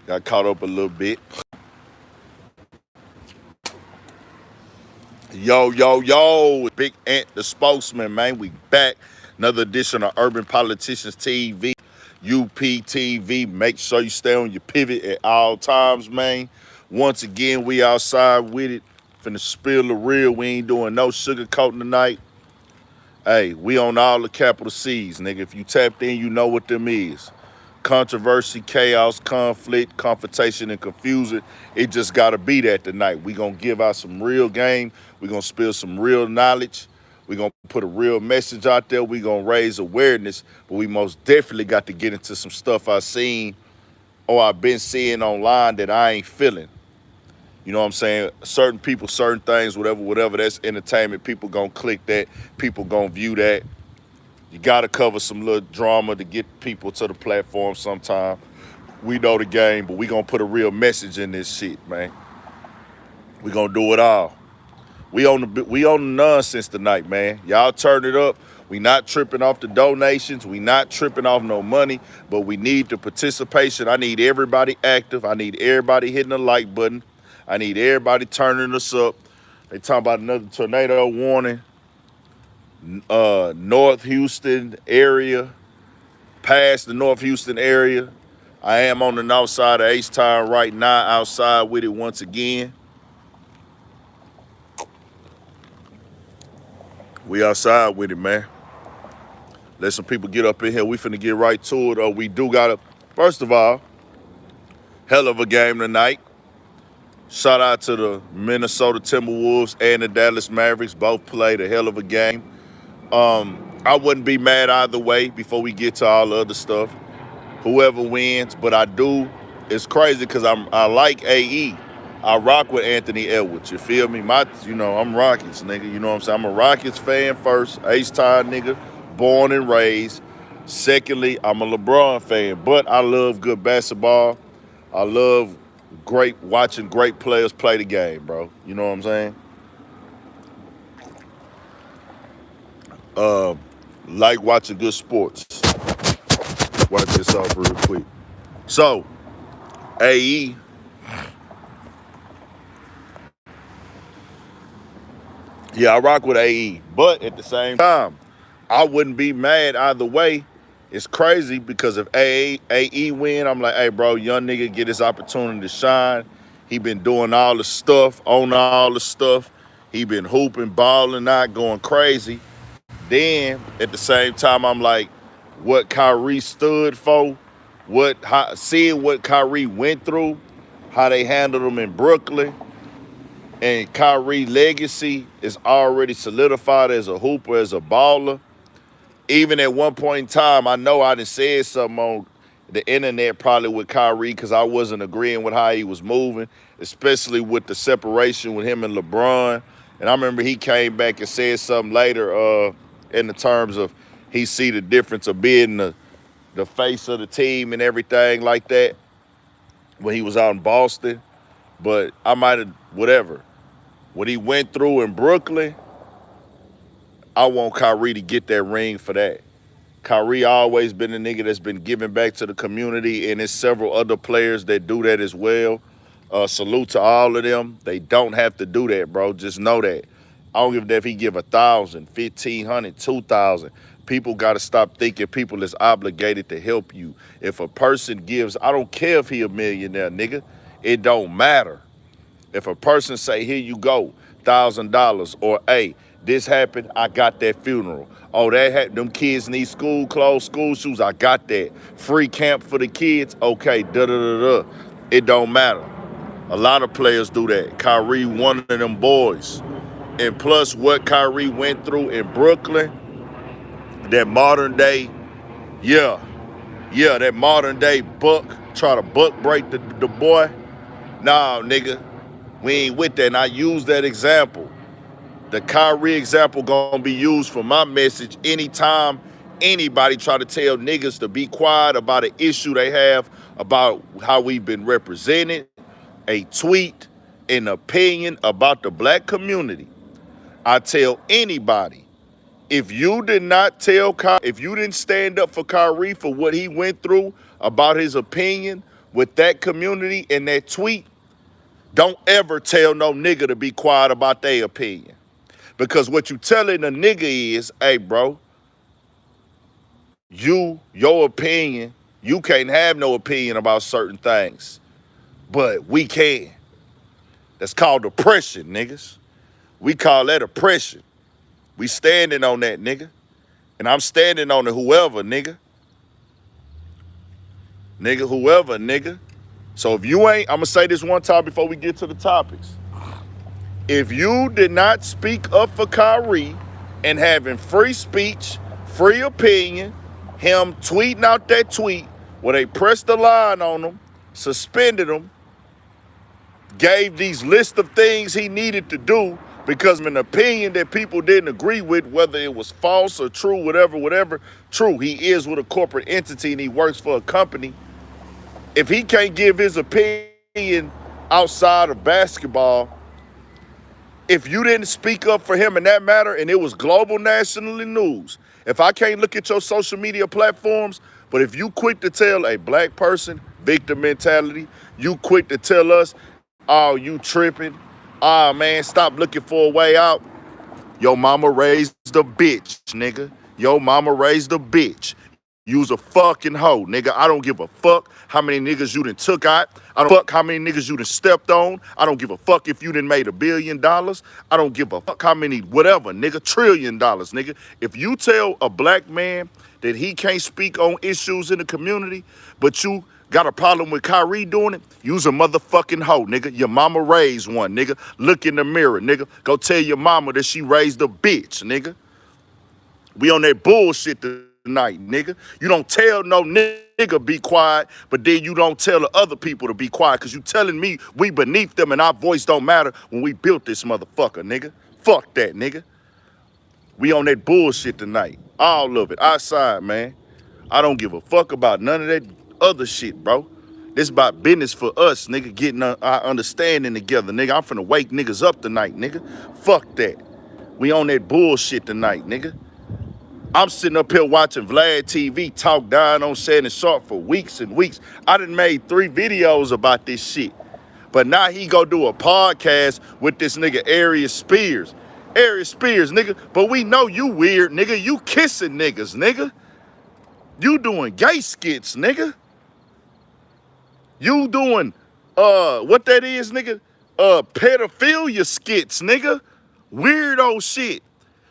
Got caught up a little bit. Yo, yo, yo. Big Ant, the spokesman, man. We back. Another edition of Urban Politicians TV, UPTV. Make sure you stay on your pivot at all times, man. Once again, we outside with it. Finna spill the real. We ain't doing no sugarcoating tonight. Hey, we on all the capital C's, nigga. If you tapped in, you know what them is. Controversy, chaos, conflict, confrontation, and confusion. It just gotta be that tonight. We gonna give out some real game. We gonna spill some real knowledge. We gonna put a real message out there. We gonna raise awareness. But we most definitely got to get into some stuff I seen or I've been seeing online that I ain't feeling. You know what I'm saying? Certain people, certain things, whatever, that's entertainment. People gonna click that. People gonna view that. You gotta cover some little drama to get people to the platform sometime. We know the game, but we gonna put a real message in this shit, man. We gonna do it all. We on the nonsense tonight, man. Y'all turn it up. We not tripping off the donations. We not tripping off no money, but we need the participation. I need everybody active. I need everybody hitting the like button. I need everybody turning us up. They talking about another tornado warning. North Houston area, past the North Houston area. I am on the north side of H-Town right now, outside with it once again. We outside with it, man. Let some people get up in here. We finna get right to it. We do got first of all, hell of a game tonight. Shout out to the Minnesota Timberwolves and the Dallas Mavericks. Both played a hell of a game. I wouldn't be mad either way before we get to all the other stuff. Whoever wins, but I do. It's crazy because I like AE. I rock with Anthony Edwards. You feel me? I'm Rockets, nigga. You know what I'm saying? I'm a Rockets fan first. H-Town nigga, born and raised. Secondly, I'm a LeBron fan, but I love good basketball. I love watching great players play the game, bro. You know what I'm saying? Like watching good sports. Wipe this off real quick. So, AE, yeah, I rock with AE, but at the same time, I wouldn't be mad either way. It's crazy because if AE win, I'm like, hey, bro, young nigga get his opportunity to shine. He been doing all the stuff, on all the stuff. He been hooping, balling out, going crazy. Then at the same time, I'm like, what Kyrie stood for, seeing what Kyrie went through, how they handled him in Brooklyn, and Kyrie legacy is already solidified as a hooper, as a baller. Even at one point in time, I know I done said something on the internet probably with Kyrie because I wasn't agreeing with how he was moving, especially with the separation with him and LeBron. And I remember he came back and said something later in the terms of he see the difference of being the face of the team and everything like that when he was out in Boston. But I might have, whatever. What he went through in Brooklyn, I want Kyrie to get that ring for that. Kyrie always been a nigga that's been giving back to the community, and there's several other players that do that as well. Salute to all of them. They don't have to do that, bro. Just know that. I don't give a damn if he give 1,000, 1,500, 2,000. People got to stop thinking people is obligated to help you. If a person gives, I don't care if he a millionaire, nigga. It don't matter. If a person say, here you go, $1,000, or hey, this happened, I got that funeral. Oh, them kids need school clothes, school shoes, I got that. Free camp for the kids, okay, da-da-da-da. It don't matter. A lot of players do that. Kyrie, one of them boys. And plus what Kyrie went through in Brooklyn, that modern day, that modern day buck, try to buck break the boy. Nah, nigga, we ain't with that. And I use that example. The Kyrie example gonna be used for my message anytime anybody try to tell niggas to be quiet about an issue they have about how we've been represented, a tweet, an opinion about the black community. I tell anybody, if you didn't stand up for Kyrie for what he went through about his opinion, with that community and that tweet, don't ever tell no nigga to be quiet about their opinion. Because what you telling a nigga is, hey, bro, your opinion, you can't have no opinion about certain things. But we can. That's called oppression, niggas. We call that oppression. We standing on that, nigga. And I'm standing on the whoever, nigga. Nigga, whoever, nigga. So if you ain't, I'm gonna say this one time before we get to the topics. If you did not speak up for Kyrie and having free speech, free opinion, him tweeting out that tweet where they pressed the line on him, suspended him, gave these list of things he needed to do because of an opinion that people didn't agree with, whether it was false or true, whatever, true. He is with a corporate entity and he works for a company. If he can't give his opinion outside of basketball, if you didn't speak up for him in that matter and it was global nationally news, if I can't look at your social media platforms, but if you quick to tell a black person, victim mentality, you quick to tell us, oh, you tripping, oh, man, stop looking for a way out. Your mama raised a bitch, nigga. Your mama raised a bitch. You's a fucking hoe, nigga. I don't give a fuck how many niggas you done took out. I don't fuck how many niggas you done stepped on. I don't give a fuck if you done made $1 billion. I don't give a fuck how many whatever, nigga, $1 trillion, nigga. If you tell a black man that he can't speak on issues in the community, but you got a problem with Kyrie doing it, you's a motherfucking hoe, nigga. Your mama raised one, nigga. Look in the mirror, nigga. Go tell your mama that she raised a bitch, nigga. We on that bullshit tonight, nigga. You don't tell no nigga be quiet, but then you don't tell the other people to be quiet because you telling me we beneath them and our voice don't matter when we built this motherfucker, nigga. Fuck that, nigga. We on that bullshit tonight. All of it. Outside, man. I don't give a fuck about none of that other shit, bro. This about business for us, nigga, getting our understanding together, nigga. I'm finna wake niggas up tonight, nigga. Fuck that. We on that bullshit tonight, nigga. I'm sitting up here watching Vlad TV talk down on Shannon Sharp for weeks and weeks. I done made 3 videos about this shit. But now he go do a podcast with this nigga Aries Spears. Aries Spears, nigga. But we know you weird, nigga. You kissing niggas, nigga. You doing gay skits, nigga. You doing, what that is, nigga? Pedophilia skits, nigga. Weirdo shit.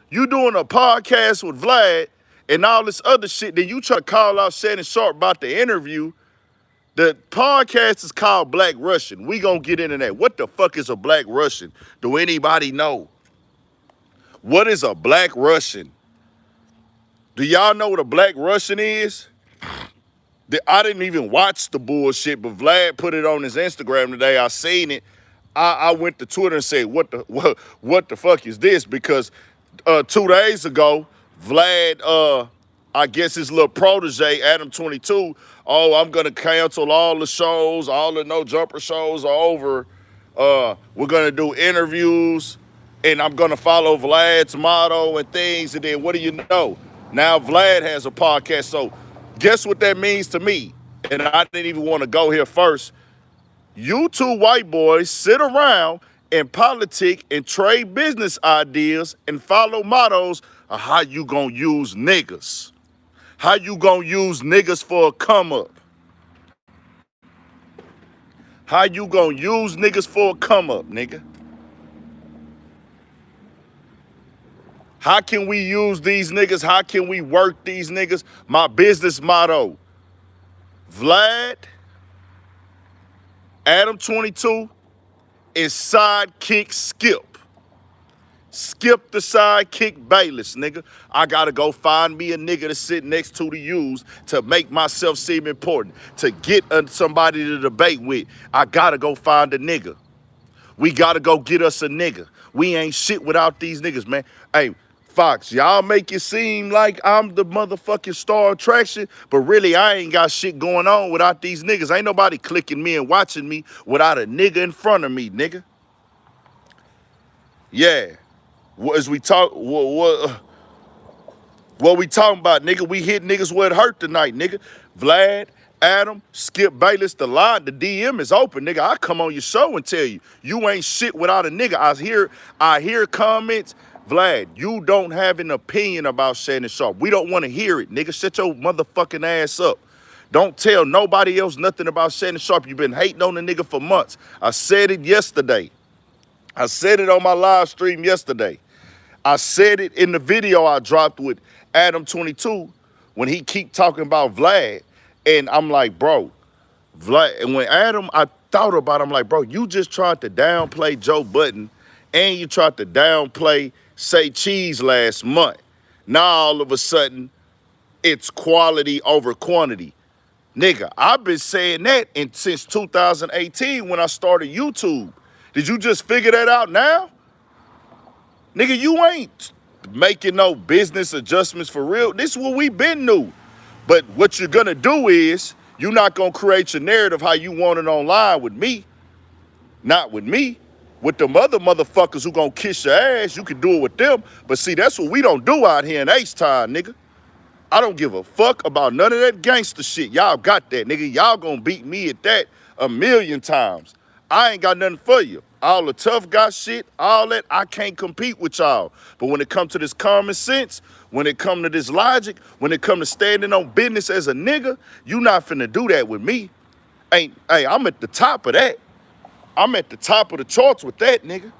You doing a podcast with Vlad and all this other shit, then you try to call out Shannon Sharp about the interview. The podcast is called Black Russian. We gonna get into that. What the fuck is a Black Russian? Do anybody know? What is a Black Russian? Do y'all know what a Black Russian is? I didn't even watch the bullshit, but Vlad put it on his Instagram today. I seen it. I went to Twitter and said, what the fuck is this? Because 2 days ago, Vlad, I guess his little protege, Adam22, oh, I'm going to cancel all the shows, all the No Jumper shows are over. We're going to do interviews, and I'm going to follow Vlad's motto and things. And then what do you know? Now Vlad has a podcast. So guess what that means to me? And I didn't even want to go here first. You two white boys sit around and politic and trade business ideas and follow mottos of how you gonna use niggas. How you gonna use niggas for a come up? How you gonna use niggas for a come up, nigga? How can we use these niggas? How can we work these niggas? My business motto, Vlad, Adam22, is sidekick Skip. Skip the sidekick Bayless, nigga. I gotta go find me a nigga to sit next to use to make myself seem important, to get somebody to debate with. I gotta go find a nigga. We gotta go get us a nigga. We ain't shit without these niggas, man. Hey, Fox, y'all make it seem like I'm the motherfucking star attraction, but really I ain't got shit going on without these niggas. Ain't nobody clicking me and watching me without a nigga in front of me, nigga. Yeah. As we talk, what we talking about, nigga? We hit niggas where it hurt tonight, nigga. Vlad, Adam, Skip Bayless, the line, the DM is open, nigga. I come on your show and tell you, you ain't shit without a nigga. I hear comments, Vlad, you don't have an opinion about Shannon Sharpe. We don't want to hear it, nigga. Shut your motherfucking ass up. Don't tell nobody else nothing about Shannon Sharpe. You've been hating on the nigga for months. I said it yesterday. I said it on my live stream yesterday. I said it in the video I dropped with Adam22 when he keep talking about Vlad. And I'm like, bro, Vlad, and when Adam, I thought about it, I'm like, bro, you just tried to downplay Joe Budden and you tried to downplay Say Cheese last month. Now all of a sudden, it's quality over quantity. Nigga, I've been saying that since 2018 when I started YouTube. Did you just figure that out now? Nigga, you ain't making no business adjustments for real. This is what we been knew. But what you're gonna do is, you're not gonna create your narrative how you want it online with me. Not with me. With them other motherfuckers who gonna kiss your ass, you can do it with them. But see, that's what we don't do out here in H-Town, nigga. I don't give a fuck about none of that gangster shit. Y'all got that, nigga. Y'all gonna beat me at that 1,000,000 times. I ain't got nothing for you. All the tough guy shit, all that, I can't compete with y'all. But when it comes to this common sense, when it comes to this logic, when it comes to standing on business as a nigga, you not finna do that with me. Hey, I'm at the top of that. I'm at the top of the charts with that, nigga.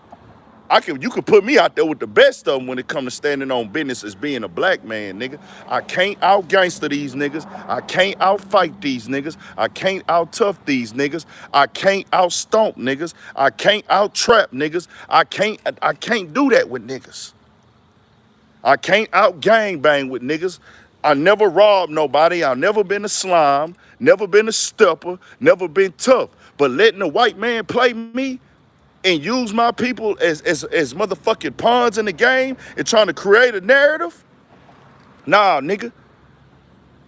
You could put me out there with the best of them when it comes to standing on business as being a black man, nigga. I can't out-gangster these niggas. I can't out-fight these niggas. I can't out-tough these niggas. I can't out-stomp niggas. I can't out-trap niggas. I can't do that with niggas. I can't out-gangbang with niggas. I never robbed nobody. I've never been a slime, never been a stepper, never been tough. But letting a white man play me and use my people as motherfucking pawns in the game and trying to create a narrative? Nah, nigga.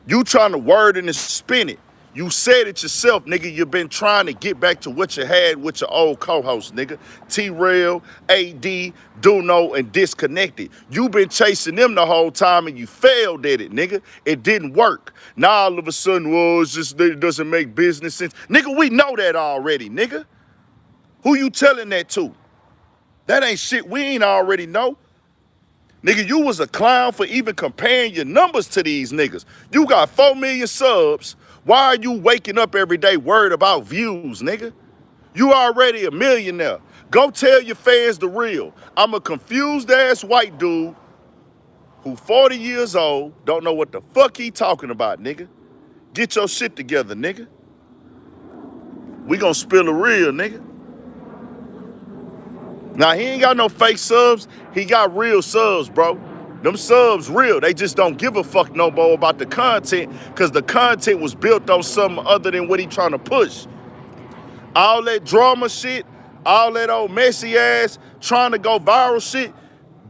You trying to word and spin it. You said it yourself, nigga. You've been trying to get back to what you had with your old co-host, nigga. T-Rail, AD, Duno, and Disconnected. You been chasing them the whole time and you failed at it, nigga. It didn't work. Now all of a sudden, well, it's just it doesn't make business sense. Nigga, we know that already, nigga. Who you telling that to? That ain't shit we ain't already know. Nigga, you was a clown for even comparing your numbers to these niggas. You got 4 million subs. Why are you waking up every day worried about views, nigga? You already a millionaire. Go tell your fans the real. I'm a confused ass white dude who 40 years old, don't know what the fuck he talking about, nigga. Get your shit together, nigga. We gonna spill the real, nigga. Now, he ain't got no fake subs. He got real subs, bro. Them subs real. They just don't give a fuck no more about the content because the content was built on something other than what he trying to push. All that drama shit, all that old messy ass, trying to go viral shit,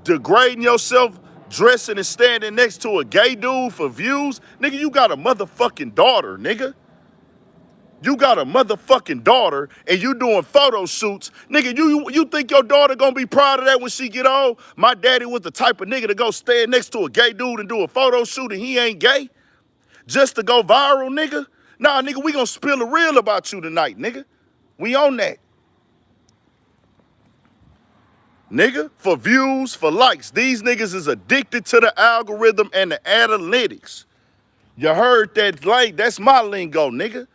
degrading yourself, dressing and standing next to a gay dude for views. Nigga, you got a motherfucking daughter, nigga. You got a motherfucking daughter and you doing photo shoots. Nigga, you think your daughter gonna be proud of that when she get old? My daddy was the type of nigga to go stand next to a gay dude and do a photo shoot and he ain't gay? Just to go viral, nigga? Nah, nigga, we gonna spill the real about you tonight, nigga. We on that. Nigga, for views, for likes. These niggas is addicted to the algorithm and the analytics. You heard that, like, that's my lingo, nigga.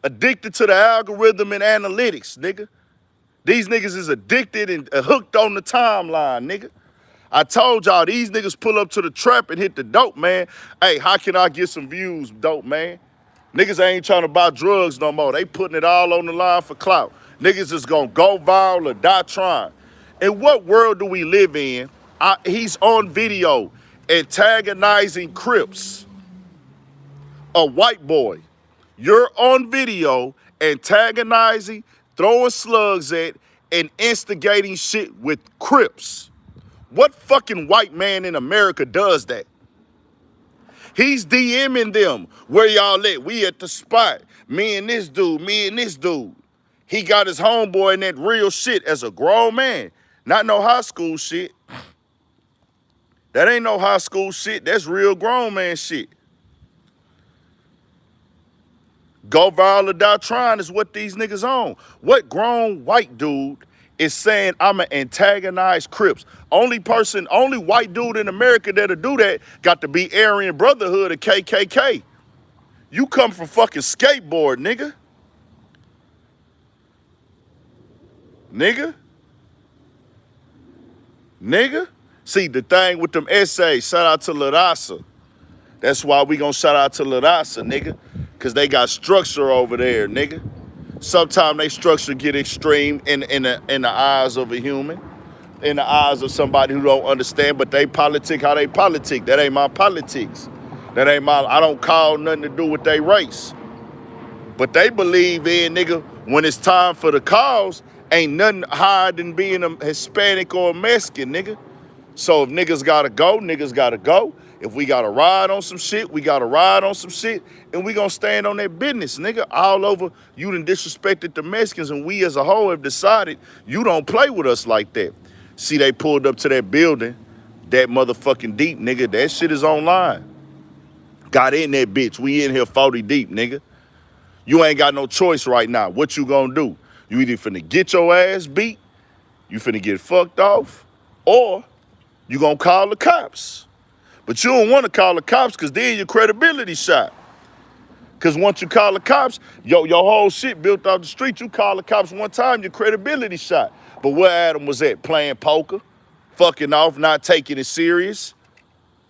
Addicted to the algorithm and analytics, nigga. These niggas is addicted and hooked on the timeline, nigga. I told y'all, these niggas pull up to the trap and hit the dope, man. Hey, how can I get some views, dope, man? Niggas ain't trying to buy drugs no more. They putting it all on the line for clout. Niggas is gonna go viral or die trying. In what world do we live in? He's on video antagonizing Crips, a white boy. You're on video antagonizing, throwing slugs at, and instigating shit with Crips. What fucking white man in America does that? He's DMing them. Where y'all at? We at the spot. Me and this dude, me and this dude. He got his homeboy in that real shit as a grown man. Not no high school shit. That ain't no high school shit. That's real grown man shit. Go viral or die trying is what these niggas on. What grown white dude is saying I'ma antagonize Crips? Only white dude in America that'll do that got to be Aryan Brotherhood or KKK. You come from fucking skateboard, nigga. Nigga. See, the thing with them essays, shout out to Ladasa. That's why we gonna shout out to Ladasa, nigga. Cause they got structure over there, nigga. Sometimes they structure get extreme in the eyes of a human, in the eyes of somebody who don't understand, but they politic how they politic. That ain't my politics. I don't call nothing to do with their race. But they believe in, nigga, when it's time for the cause, ain't nothing higher than being a Hispanic or a Mexican, nigga. So if niggas gotta go, niggas gotta go. If we gotta ride on some shit, we gotta ride on some shit. And we gonna stand on that business, nigga. All over, you done disrespected the Mexicans, and we as a whole have decided you don't play with us like that. See, they pulled up to that building, that motherfucking deep, nigga. That shit is online. Got in that bitch. We in here 40 deep, nigga. You ain't got no choice right now. What you gonna do? You either finna get your ass beat, you finna get fucked off, or you gonna call the cops. But you don't wanna call the cops because then your credibility shot. Because once you call the cops, your whole shit built off the street. You call the cops one time, your credibility shot. But where Adam was at, playing poker, fucking off, not taking it serious.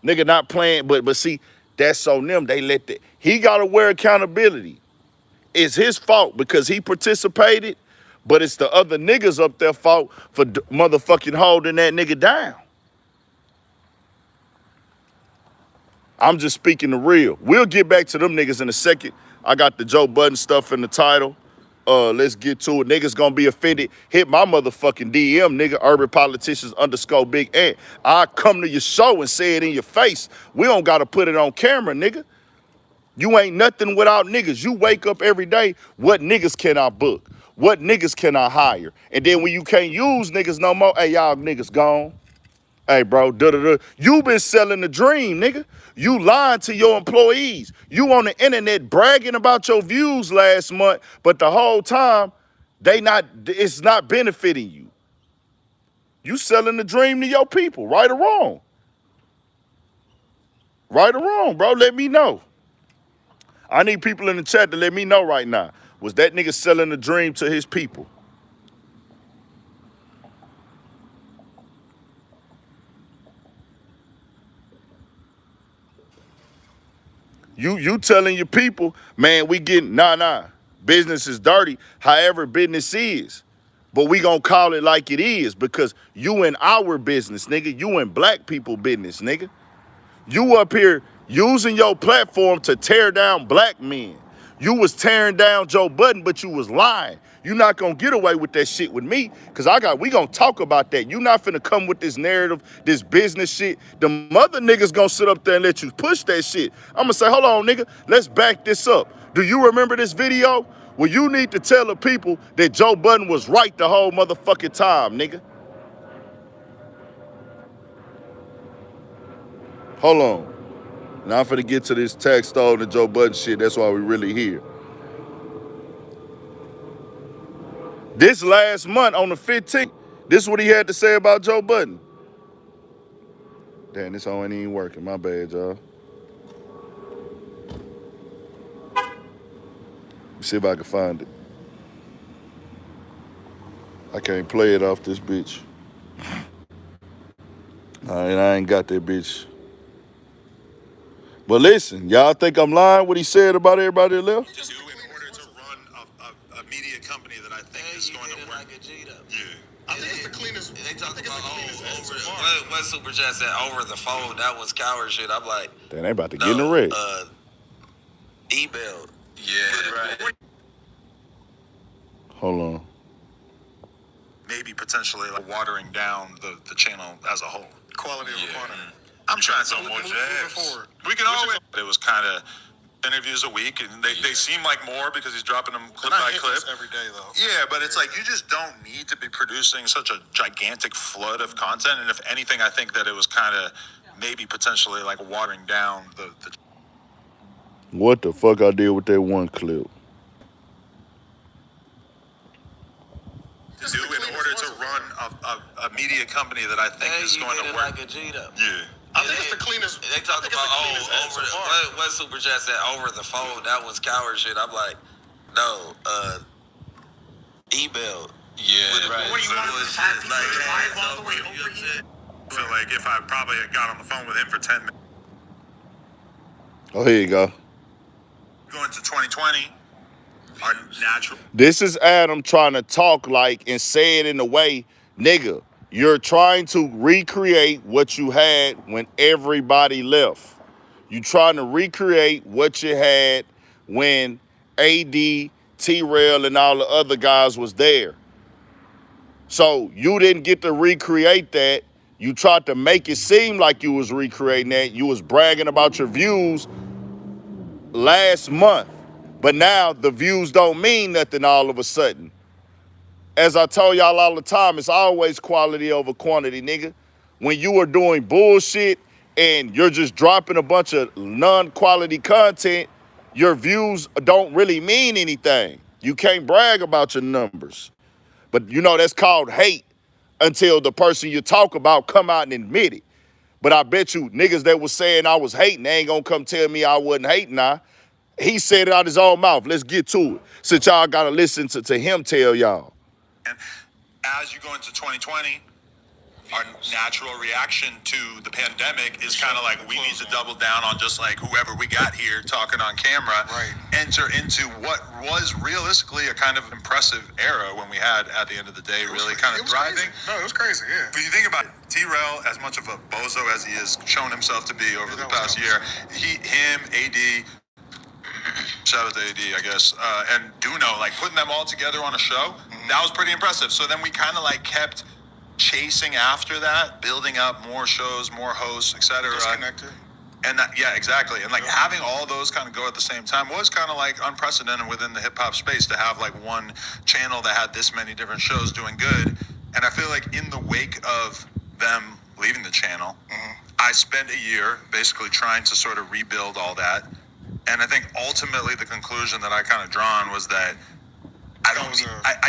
Nigga not playing, but see, that's on them. They let that. He gotta wear accountability. It's his fault because he participated, but it's the other niggas up there fault for motherfucking holding that nigga down. I'm just speaking the real. We'll get back to them niggas in a second. I got the Joe Budden stuff in the title. Let's get to it. Niggas gonna be offended. Hit my motherfucking DM, nigga. Urban Politicians _ Big Ant. I come to your show and say it in your face. We don't gotta put it on camera, nigga. You ain't nothing without niggas. You wake up every day, what niggas can I book? What niggas can I hire? And then when you can't use niggas no more, hey, y'all niggas gone. Hey, bro, you been selling the dream, nigga. You lying to your employees. You on the internet bragging about your views last month, but the whole time, it's not benefiting you. You selling the dream to your people, right or wrong? Right or wrong, bro, let me know. I need people in the chat to let me know right now. Was that nigga selling the dream to his people? You telling your people, man, we getting, nah, business is dirty, however business is. But we gonna call it like it is because you in our business, nigga. You in black people business, nigga. You up here using your platform to tear down black men. You was tearing down Joe Budden, but you was lying. You not gonna get away with that shit with me, cause we gonna talk about that. You not finna come with this narrative, this business shit. The mother niggas gonna sit up there and let you push that shit. I'm gonna say, hold on, nigga, let's back this up. Do you remember this video? Well, you need to tell the people that Joe Budden was right the whole motherfucking time, nigga. Hold on. Now I'm finna get to this Taxstone and Joe Budden shit. That's why we really here. This last month on the 15th, this is what he had to say about Joe Budden. Damn, this hoe ain't even working. My bad, y'all. See if I can find it. I can't play it off this bitch. I ain't got that bitch. But listen, y'all think I'm lying what he said about everybody that left? Just do in order to run a media company that I think is going to work. Like a G though. Yeah. I think it's the cleanest. They talk about what Super Chat said over the phone. That was coward shit. I'm like, then they about to get in the wreck. Email. Yeah, right. Hold on. Maybe potentially like watering down the channel as a whole. Quality of recording. I'm trying to more jabs. We can always. It was kind of interviews a week, and they seem like more because he's dropping them clip by clip every day, though. Yeah, but it's like you just don't need to be producing such a gigantic flood of content. And if anything, I think that it was kind of maybe potentially like watering down the. What the fuck I did with that one clip? run a media company that I think is going to work. Like a G though. Yeah. I think it's the cleanest. They talk about what Super Chat said over the phone. That was coward shit. I'm like, no, email. Yeah, right. What do you want? I feel like if I probably had got on the phone with him for 10 minutes. Oh, here you go. Going to 2020, our natural. This is Adam trying to talk like and say it in a way, nigga, you're trying to recreate what you had when everybody left. You're trying to recreate what you had when AD, T-Rail, and all the other guys was there. So you didn't get to recreate that. You tried to make it seem like you was recreating that. You was bragging about your views last month. But now the views don't mean nothing all of a sudden. As I tell y'all all the time, it's always quality over quantity, nigga. When you are doing bullshit and you're just dropping a bunch of non-quality content, your views don't really mean anything. You can't brag about your numbers. But you know, that's called hate until the person you talk about come out and admit it. But I bet you niggas that was saying I was hating, they ain't gonna come tell me I wasn't hating now. He said it out his own mouth. Let's get to it. Since y'all gotta listen to him tell y'all. And as you go into 2020, our natural reaction to the pandemic is kind of like we need to double down on just like whoever we got here talking on camera, right. Enter into what was realistically a kind of impressive era when we had, at the end of the day, really kind of thriving. Crazy. No, it was crazy, yeah. But you think about it, T-Rail, as much of a bozo as he has shown himself to be over the past year, him, AD, shout out to AD, I guess, and Duno, like putting them all together on a show, that was pretty impressive. So then we kind of like kept chasing after that, building up more shows, more hosts, etc. Disconnected. And that, yeah, exactly. And like having all those kind of go at the same time was kind of like unprecedented within the hip hop space to have like one channel that had this many different shows doing good. And I feel like in the wake of them leaving the channel, I spent a year basically trying to sort of rebuild all that. And I think ultimately the conclusion that I kind of drawn was that I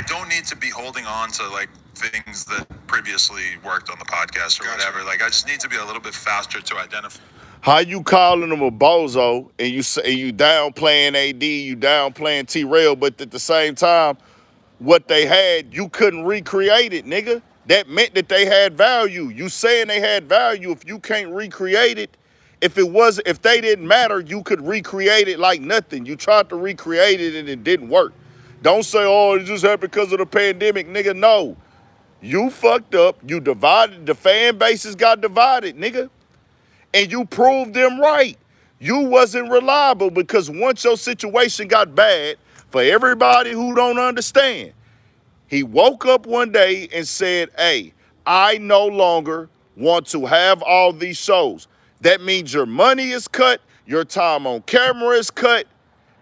don't need to be holding on to like things that previously worked on the podcast or whatever. Like I just need to be a little bit faster to identify. How you calling them a bozo and you say you downplaying AD, you downplaying T-Rail, but at the same time, what they had, you couldn't recreate it, nigga. That meant that they had value. You saying they had value, if you can't recreate it, if they didn't matter, you could recreate it like nothing. You tried to recreate it and it didn't work. Don't say, oh, it just happened because of the pandemic, nigga. No. You fucked up. You divided. The fan bases got divided, nigga. And you proved them right. You wasn't reliable because once your situation got bad, for everybody who don't understand, he woke up one day and said, hey, I no longer want to have all these shows. That means your money is cut, your time on camera is cut,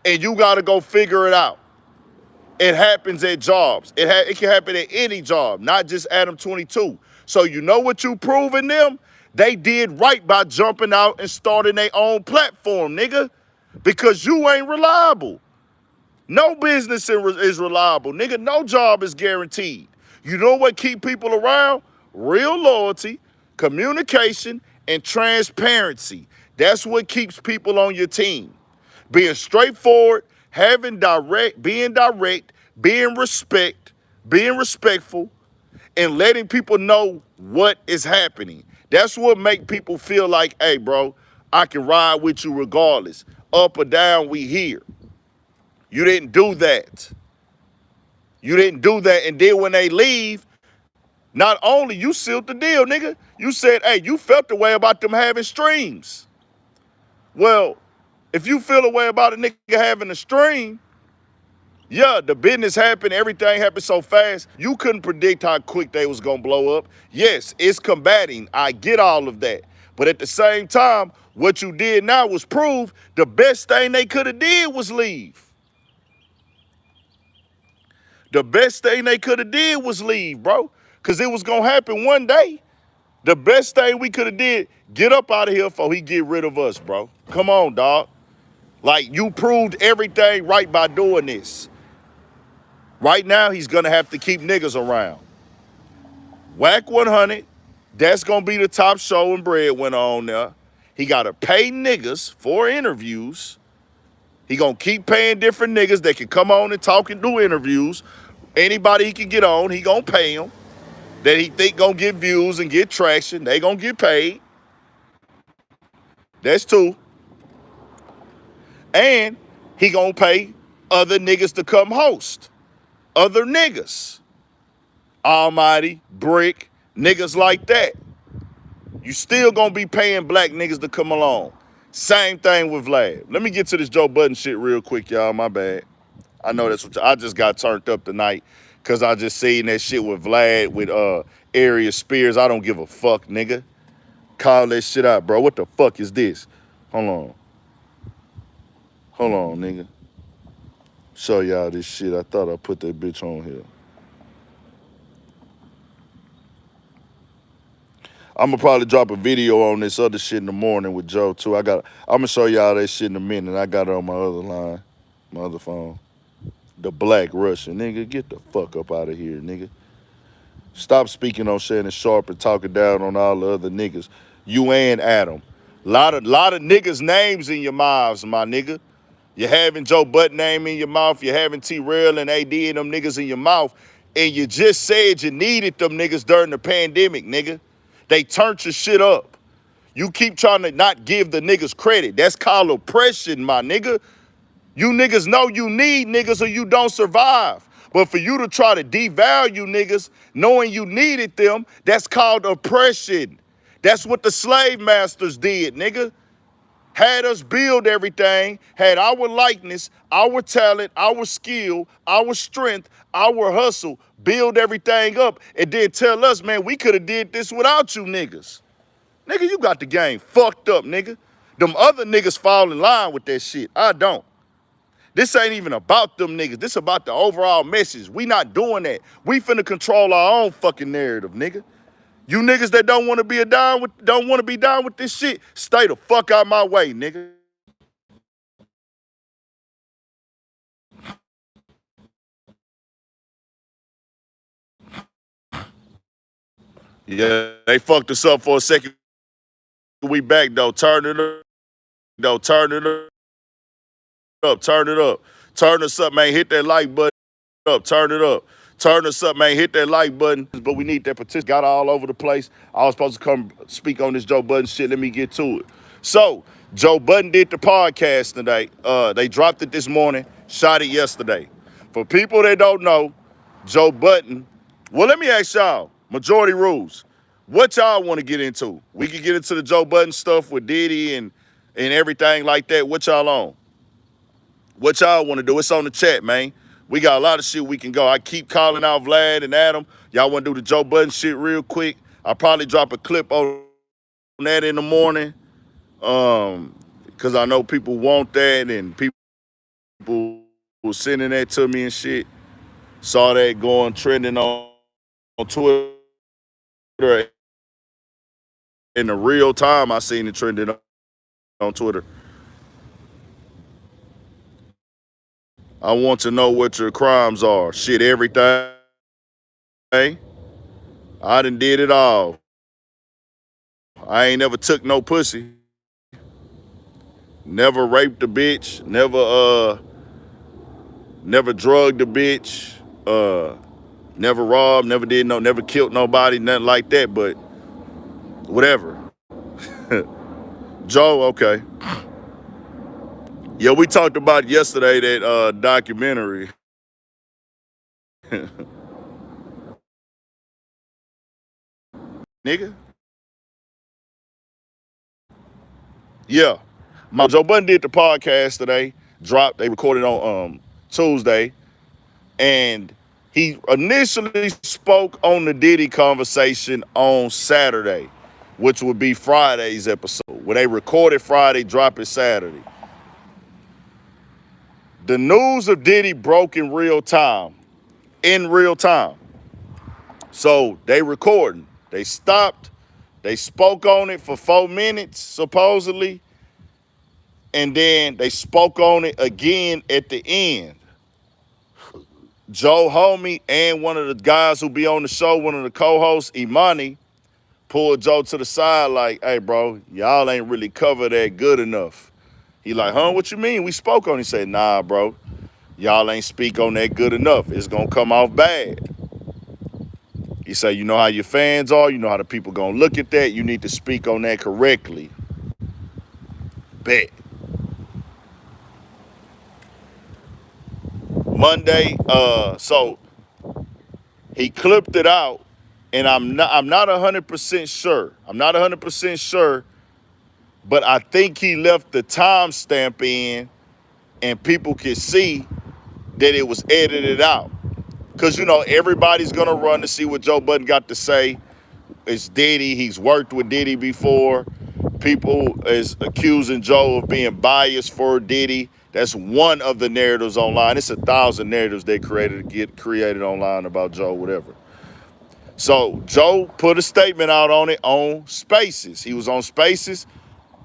and you got to go figure it out. It happens at jobs. It can happen at any job, not just Adam22. So you know what you proving them? They did right by jumping out and starting their own platform, nigga, because you ain't reliable. No business is reliable, nigga. No job is guaranteed. You know what keep people around? Real loyalty, communication, and transparency. That's what keeps people on your team. Being straightforward, being direct, being respectful, and letting people know what is happening. That's what make people feel like, hey, bro, I can ride with you regardless. Up or down, we here. You didn't do that. You didn't do that. And then when they leave, not only you sealed the deal, nigga, you said, hey, you felt the way about them having streams. Well, if you feel a way about a nigga having a stream, yeah, the business happened, everything happened so fast, you couldn't predict how quick they was gonna blow up. Yes, it's combating, I get all of that. But at the same time, what you did now was prove the best thing they could have did was leave. The best thing they could have did was leave, bro. Because it was gonna happen one day. The best thing we could have did, get up out of here before he get rid of us, bro. Come on, dog. Like, you proved everything right by doing this. Right now, he's gonna have to keep niggas around. Whack 100, that's gonna be the top show and breadwinner on there. He gotta pay niggas for interviews. He gonna keep paying different niggas that can come on and talk and do interviews. Anybody he can get on, he gonna pay them. That he think gonna get views and get traction, they gonna get paid. That's two. And he gonna pay other niggas to come host. Other niggas. Almighty, Brick, niggas like that. You still gonna be paying black niggas to come along. Same thing with Vlad. Let me get to this Joe Budden shit real quick, y'all. My bad. I know that's what I just got turned up tonight because I just seen that shit with Vlad with Area Spears. I don't give a fuck, nigga. Call that shit out, bro. What the fuck is this? Hold on, nigga. Show y'all this shit. I thought I put that bitch on here. I'm gonna probably drop a video on this other shit in the morning with Joe too. I'm gonna show y'all that shit in a minute. I got it on my other line, my other phone. The Black Russian, nigga, get the fuck up out of here, nigga. Stop speaking on Shannon Sharp and talking down on all the other niggas. You and Adam. Lot of niggas' names in your mouths, my nigga. You're having Joe Budden name in your mouth. You're having T-Rail and AD and them niggas in your mouth. And you just said you needed them niggas during the pandemic, nigga. They turned your shit up. You keep trying to not give the niggas credit. That's called oppression, my nigga. You niggas know you need niggas or you don't survive. But for you to try to devalue niggas knowing you needed them, that's called oppression. That's what the slave masters did, nigga. Had us build everything, had our likeness, our talent, our skill, our strength, our hustle, build everything up, and then tell us, man, we could have did this without you niggas. Nigga, you got the game fucked up, nigga. Them other niggas fall in line with that shit. I don't. This ain't even about them niggas. This about the overall message. We not doing that. We finna control our own fucking narrative, nigga. You niggas that don't want to be down with this shit, stay the fuck out my way, nigga. Yeah, they fucked us up for a second. We back though. Turn it up. Turn it up. Turn it up. Turn us up, man. Hit that like button. Turn it up. Turn us up, man. Hit that like button. But we need that participation. Got all over the place. I was supposed to come speak on this Joe Budden shit. Let me get to it. So, Joe Budden did the podcast today. They dropped it this morning, shot it yesterday. For people that don't know, Joe Budden, well, let me ask y'all, majority rules. What y'all want to get into? We can get into the Joe Budden stuff with Diddy and everything like that. What y'all on? What y'all want to do? It's on the chat, man. We got a lot of shit we can go. I keep calling out Vlad and Adam. Y'all want to do the Joe Budden shit real quick? I'll probably drop a clip on that in the morning. Because I know people want that and people were sending that to me and shit. Saw that going trending on Twitter. In the real time, I seen it trending on Twitter. I want to know what your crimes are. Shit, everything. I done did it all. I ain't never took no pussy. Never raped a bitch. Never drugged a bitch. Never robbed. Never killed nobody. Nothing like that. But whatever. Joe, okay. Yeah, we talked about yesterday that documentary. Nigga. Yeah. My Joe Budden did the podcast today. They recorded on Tuesday. And he initially spoke on the Diddy conversation on Saturday, which would be Friday's episode. When they recorded Friday, drop it Saturday. The news of Diddy broke in real time. So they recording. They stopped. They spoke on it for 4 minutes, supposedly. And then they spoke on it again at the end. Joe Homie and one of the guys who be on the show, one of the co-hosts, Imani, pulled Joe to the side like, hey, bro, y'all ain't really covered that good enough. He like, huh, what you mean? We spoke on it. He said, nah, bro, y'all ain't speak on that good enough. It's going to come off bad. He said, you know how your fans are. You know how the people going to look at that. You need to speak on that correctly. Bet. Monday, so he clipped it out, and I'm not 100% sure. I'm not 100% sure, but I think he left the timestamp in, and people could see that it was edited out. Because, you know, everybody's going to run to see what Joe Budden got to say. It's Diddy. He's worked with Diddy before. People is accusing Joe of being biased for Diddy. That's one of the narratives online. It's 1,000 narratives they get created online about Joe, whatever. So Joe put a statement out on it on Spaces. He was on Spaces.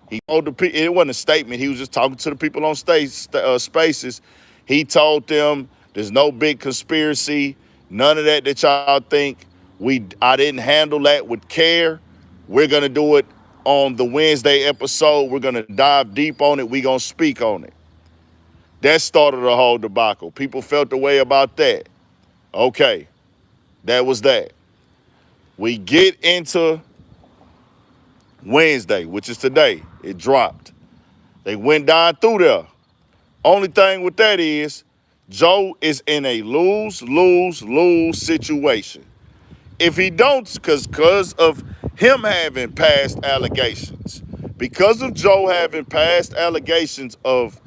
He told the people, it wasn't a statement. He was just talking to the people on Spaces. He told them there's no big conspiracy, none of that y'all think. I didn't handle that with care. We're gonna do it on the Wednesday episode. We're gonna dive deep on it. We're gonna speak on it. That started a whole debacle. People felt the way about that. Okay, that was that. We get into Wednesday, which is today. It dropped. They went down through there. Only thing with that is Joe is in a lose situation. If he don't, because of him having past allegations, because of Joe having past allegations of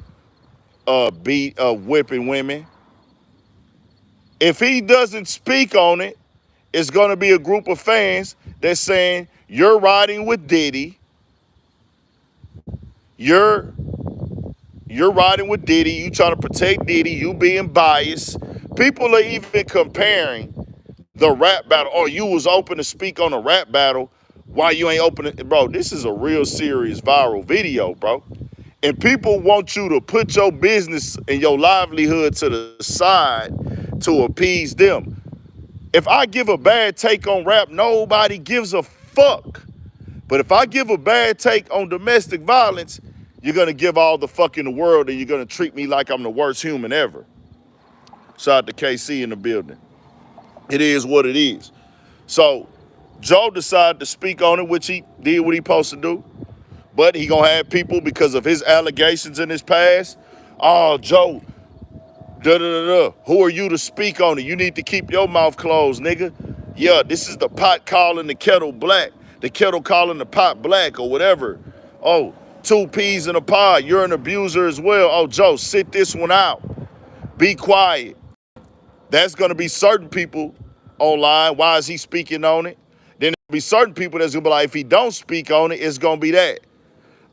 whipping women, if he doesn't speak on it, it's going to be a group of fans that's saying, you're riding with Diddy, you're riding with Diddy, you trying to protect Diddy, you being biased. People are even comparing the rap battle. Oh, you was open to speak on a rap battle. Why you ain't open to, bro, this is a real serious viral video, bro. And people want you to put your business and your livelihood to the side to appease them. If I give a bad take on rap, nobody gives a fuck. But if I give a bad take on domestic violence, you're going to give all the fuck in the world and you're going to treat me like I'm the worst human ever. Shout out to KC in the building. It is what it is. So Joe decided to speak on it, which he did what he supposed to do. But he gonna have people, because of his allegations in his past, oh, Joe, who are you to speak on it? You need to keep your mouth closed, nigga. Yeah, this is the pot calling the kettle black, the kettle calling the pot black, or whatever. Oh, two peas in a pod, you're an abuser as well. Oh, Joe, sit this one out. Be quiet. That's gonna be certain people online. Why is he speaking on it? Then there'll be certain people that's gonna be like, if he don't speak on it, it's gonna be that.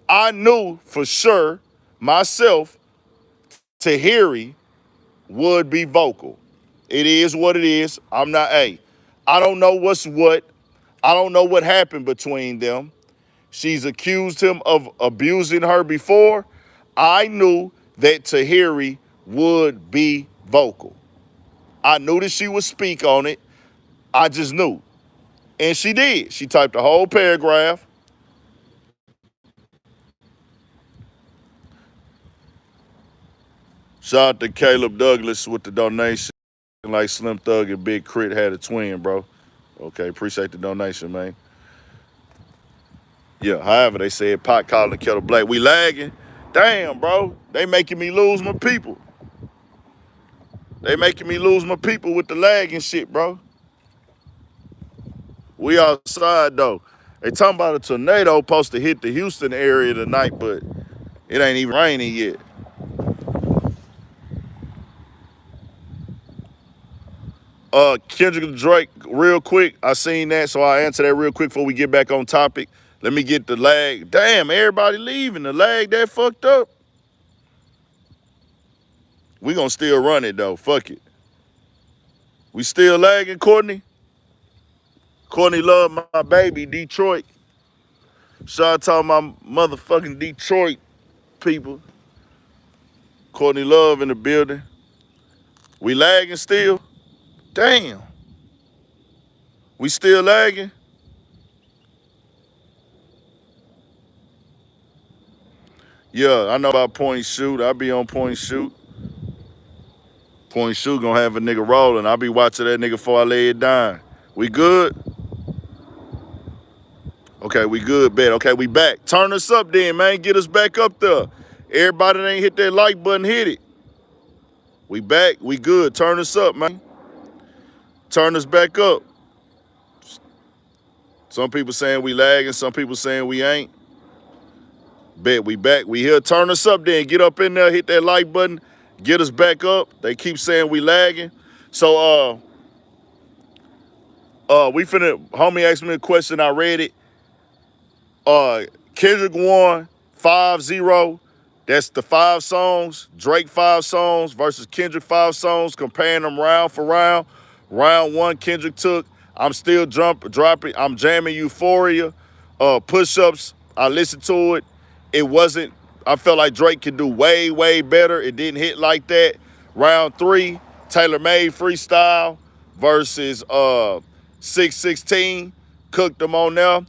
I knew for sure myself Tahiri would be vocal. It is what it is. I'm not, I don't know what's what. I don't know what happened between them. She's accused him of abusing her before. I knew that Tahiri would be vocal. I knew that she would speak on it. I just knew. And she did. She typed a whole paragraph. Shout out to Caleb Douglas with the donation. Like Slim Thug and Big Crit had a twin, bro. Okay, appreciate the donation, man. Yeah, however, they said pot calling the kettle black. We lagging. Damn, bro. They making me lose my people. They making me lose my people with the lag and shit, bro. We outside, though. They talking about a tornado supposed to hit the Houston area tonight, but it ain't even raining yet. Kendrick Drake, real quick. I seen that, so I'll answer that real quick before we get back on topic. Let me get the lag. Damn, everybody leaving. The lag that fucked up. We gonna still run it, though. Fuck it. We still lagging, Courtney? Courtney love my baby, Detroit. Shout out to my motherfucking Detroit people. Courtney Love in the building. We lagging still? Damn. We still lagging? Yeah, I know about point shoot. I be on point shoot. Point shoot gonna have a nigga rolling. I be watching that nigga before I lay it down. We good? Okay, we good, bet. Okay, we back. Turn us up then, man. Get us back up there. Everybody that ain't hit that like button, hit it. We back. We good. Turn us up, man. Turn us back up. Some people saying we lagging. Some people saying we ain't. Bet we back. We here. Turn us up then. Get up in there. Hit that like button. Get us back up. They keep saying we lagging. So, homie asked me a question. I read it. Kendrick won 5-0. That's the 5 songs. Drake 5 songs versus Kendrick 5 songs. Comparing them round for round. Round 1, Kendrick took. I'm still dropping. I'm jamming Euphoria. Push-ups. I listened to it. It wasn't. I felt like Drake could do way, way better. It didn't hit like that. Round 3, Taylor Made Freestyle versus 616. Cooked them on there.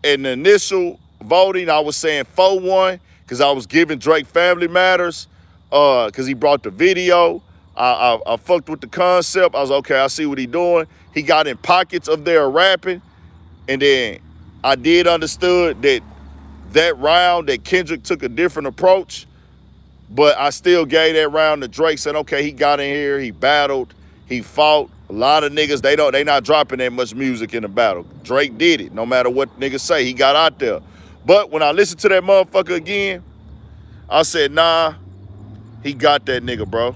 In the initial voting, I was saying 4-1 because I was giving Drake Family Matters because he brought the video. I fucked with the concept. I was okay, I see what he doing. He got in pockets of their rapping. And then I did understood that round that Kendrick took a different approach, but I still gave that round to Drake, said, okay, he got in here, he battled, he fought. A lot of niggas, they not dropping that much music in the battle. Drake did it, no matter what niggas say, he got out there. But when I listened to that motherfucker again, I said, nah, he got that nigga, bro.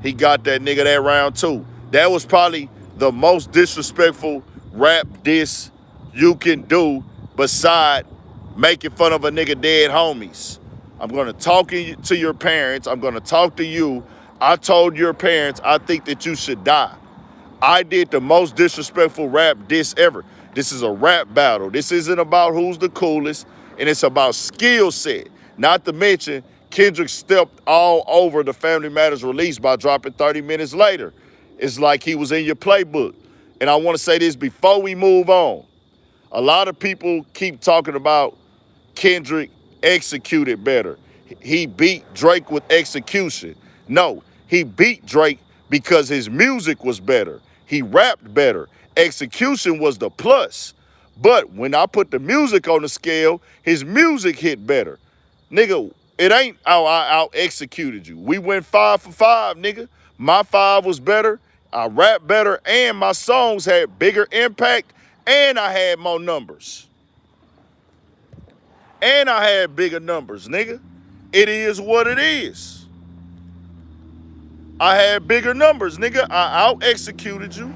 He got that nigga that round too. That was probably the most disrespectful rap diss you can do beside making fun of a nigga dead homies. I'm gonna talk to your parents. I'm gonna talk to you. I told your parents I think that you should die. I did the most disrespectful rap diss ever. This is a rap battle. This isn't about who's the coolest, and it's about skill set. Not to mention, Kendrick stepped all over the Family Matters release by dropping 30 minutes later. It's like he was in your playbook. And I want to say this before we move on. A lot of people keep talking about Kendrick executed better. He beat Drake with execution. No, he beat Drake because his music was better. He rapped better. Execution was the plus. But when I put the music on the scale, his music hit better. Nigga, it ain't how I out-executed you. We went 5 for 5, nigga. My 5 was better. I rapped better, and my songs had bigger impact, and I had more numbers. And I had bigger numbers, nigga. It is what it is. I had bigger numbers, nigga. I out-executed you.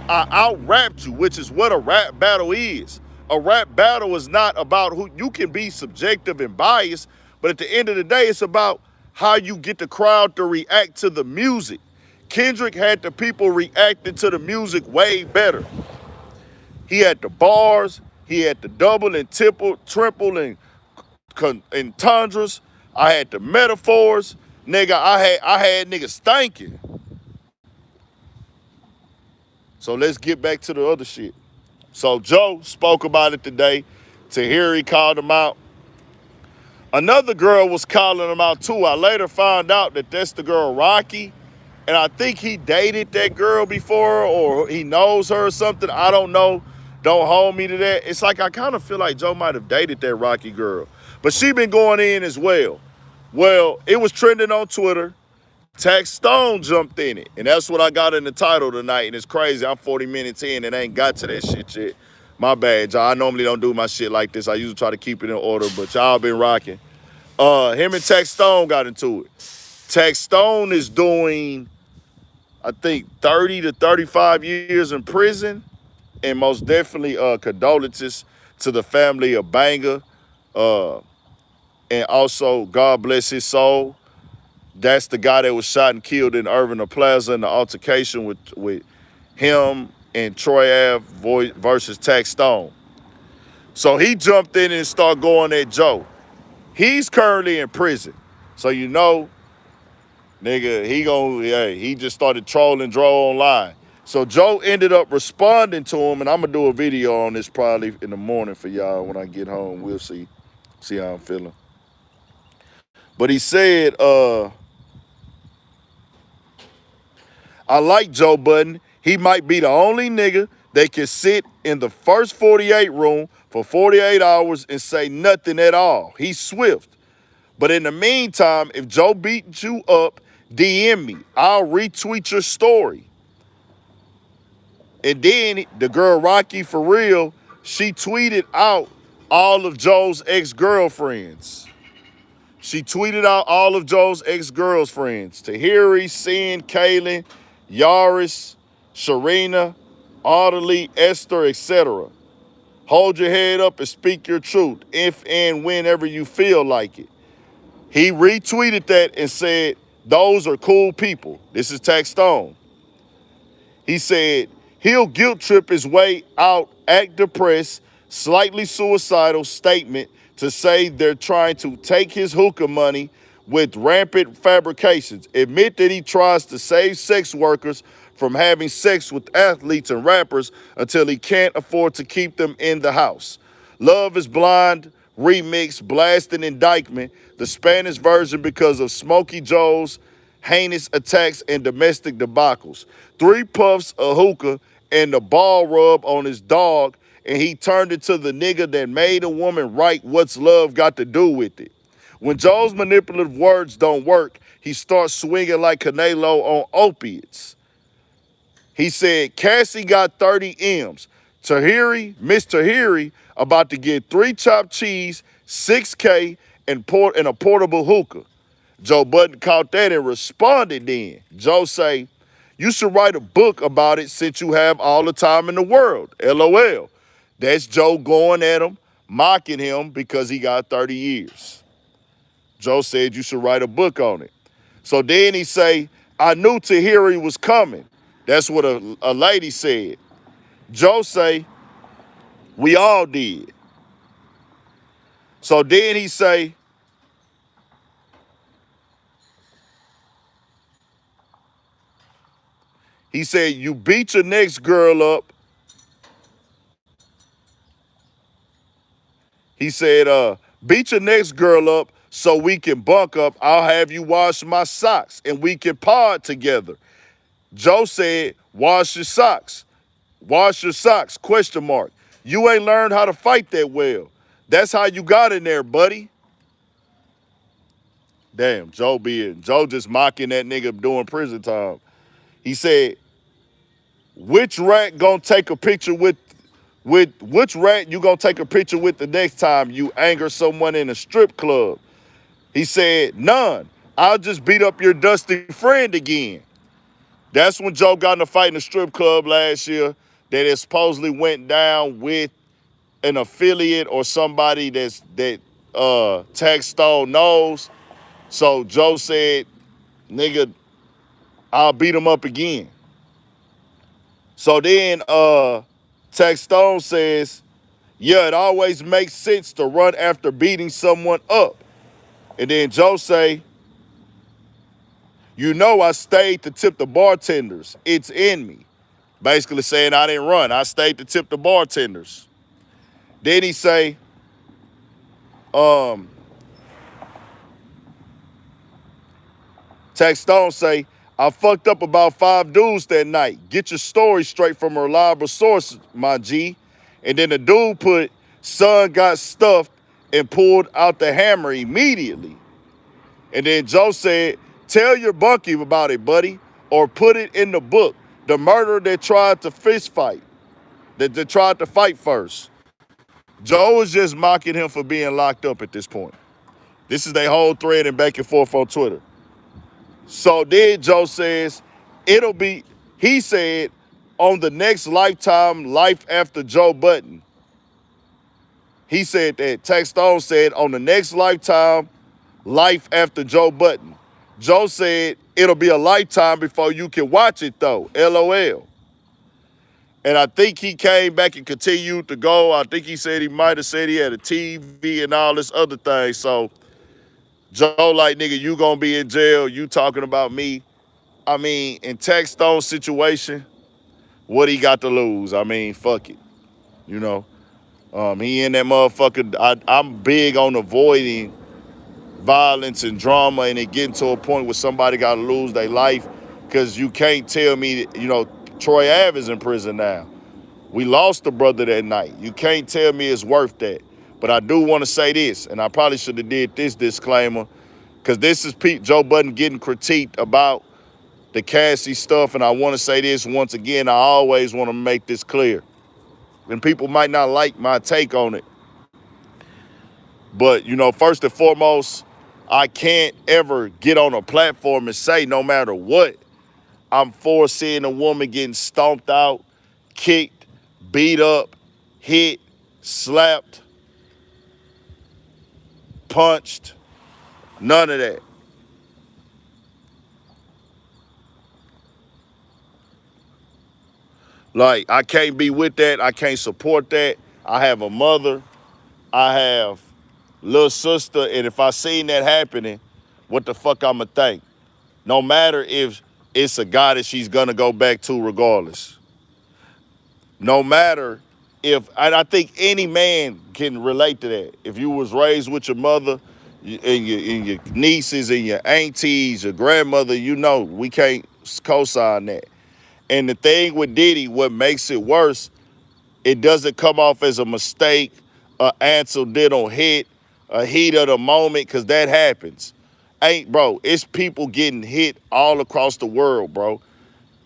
I out-rapped you, which is what a rap battle is. A rap battle is not about who. You can be subjective and biased, but at the end of the day, it's about how you get the crowd to react to the music. Kendrick had the people reacting to the music way better. He had the bars. He had the double and triple and tundras. I had the metaphors. Nigga, I had niggas thinking. So let's get back to the other shit. So Joe spoke about it today. Tahiri called him out. Another girl was calling him out too. I later found out that that's the girl Rocky. And I think he dated that girl before or he knows her or something. I don't know. Don't hold me to that. It's like I kind of feel like Joe might have dated that Rocky girl. But she been going in as well. Well, it was trending on Twitter. Taxstone jumped in it. And that's what I got in the title tonight. And it's crazy. I'm 40 minutes in and ain't got to that shit yet. My bad, y'all. I normally don't do my shit like this. I usually try to keep it in order, but y'all been rocking. Him and Taxstone got into it. Taxstone is doing, I think, 30 to 35 years in prison. And most definitely condolences to the family of Banger. And also, God bless his soul. That's the guy that was shot and killed in Irving Plaza in the altercation with him and Troy Ave versus Taxstone. So he jumped in and started going at Joe. He's currently in prison. So you know Nigga, he just started trolling Dro online. So Joe ended up responding to him, and I'm gonna do a video on this probably in the morning for y'all when I get home. We'll see how I'm feeling. But he said, I like Joe Budden. He might be the only nigga that can sit in the first 48 room for 48 hours and say nothing at all. He's swift. But in the meantime, if Joe beats you up, DM me. I'll retweet your story. And then the girl Rocky For Real, she tweeted out all of Joe's ex-girlfriends. She tweeted out all of Joe's ex-girlfriends. Tahiri, Sin, Kaylin, Yaris, Sharina, Audley, Esther, etc. Hold your head up and speak your truth if and whenever you feel like it. He retweeted that and said, those are cool people. This is Taxstone. He said, he'll guilt trip his way out, act depressed, slightly suicidal statement to say they're trying to take his hookah money with rampant fabrications. Admit that he tries to save sex workers from having sex with athletes and rappers until he can't afford to keep them in the house. Love is Blind remix, blasting indictment, the Spanish version because of Smokey Joe's heinous attacks and domestic debacles. 3 puffs of hookah and the ball rub on his dog, and he turned into the nigga that made a woman write What's Love Got to Do With It. When Joe's manipulative words don't work, he starts swinging like Canelo on opiates. He said, Cassie got 30 M's. Tahiri, Miss Tahiri, about to get 3 chopped cheese, 6K, and a portable hookah. Joe Budden caught that and responded then. Joe say, you should write a book about it since you have all the time in the world. LOL. That's Joe going at him, mocking him because he got 30 years. Joe said you should write a book on it. So then he say, I knew Tahiri was coming. That's what a lady said. Joe say, we all did. So then he say, he said, you beat your next girl up. He said, beat your next girl up so we can bunk up. I'll have you wash my socks and we can pod together. Joe said, wash your socks. Wash your socks, question mark. You ain't learned how to fight that well. That's how you got in there, buddy. Damn, Joe just mocking that nigga doing prison time. He said, which rat gonna take a picture with which rat you gonna take a picture with the next time you anger someone in a strip club? He said, none. I'll just beat up your dusty friend again. That's when Joe got in a fight in a strip club last year that it supposedly went down with an affiliate or somebody that Taxstone knows. So Joe said, nigga, I'll beat him up again. So then Taxstone says, yeah, it always makes sense to run after beating someone up. And then Joe say, you know I stayed to tip the bartenders. It's in me. Basically saying I didn't run. I stayed to tip the bartenders. Then he say, Taxstone say, I fucked up about 5 dudes that night. Get your story straight from a reliable source, my G. And then the dude put, son got stuffed and pulled out the hammer immediately. And then Joe said, tell your bunkie about it, buddy, or put it in the book. The murderer that tried to fist fight, that tried to fight first. Joe was just mocking him for being locked up at this point. This is their whole thread and back and forth on Twitter. So then Joe says, he said, on the next Lifetime, Life After Joe Budden. He said that Taxstone said, on the next Lifetime, Life After Joe Budden. Joe said, it'll be a lifetime before you can watch it though, LOL. And I think he came back and continued to go. I think he said he might have said he had a TV and all this other thing. So Joe, like, nigga, you gonna be in jail. You talking about me. I mean, in Taxstone situation, what he got to lose? I mean, fuck it. You know, he in that motherfucker. I'm big on avoiding violence and drama and it getting to a point where somebody got to lose their life because you can't tell me, you know, Troy Ave is in prison now. We lost a brother that night. You can't tell me it's worth that. But I do want to say this, and I probably should have did this disclaimer, because this is Joe Budden getting critiqued about the Cassie stuff, and I want to say this once again. I always want to make this clear. And people might not like my take on it. But, you know, first and foremost, I can't ever get on a platform and say no matter what, I'm for seeing a woman getting stomped out, kicked, beat up, hit, slapped, punched, none of that. Like, I can't be with that. I can't support that. I have a mother. I have little sister. And if I seen that happening, what the fuck I'ma think? No matter if it's a guy that she's gonna go back to regardless. No matter if, and I think any man can relate to that. If you was raised with your mother and your nieces and your aunties, your grandmother, you know, we can't co-sign that. And the thing with Diddy, what makes it worse, it doesn't come off as a mistake, a accidental hit, a heat of the moment, because that happens. Bro, it's people getting hit all across the world, bro.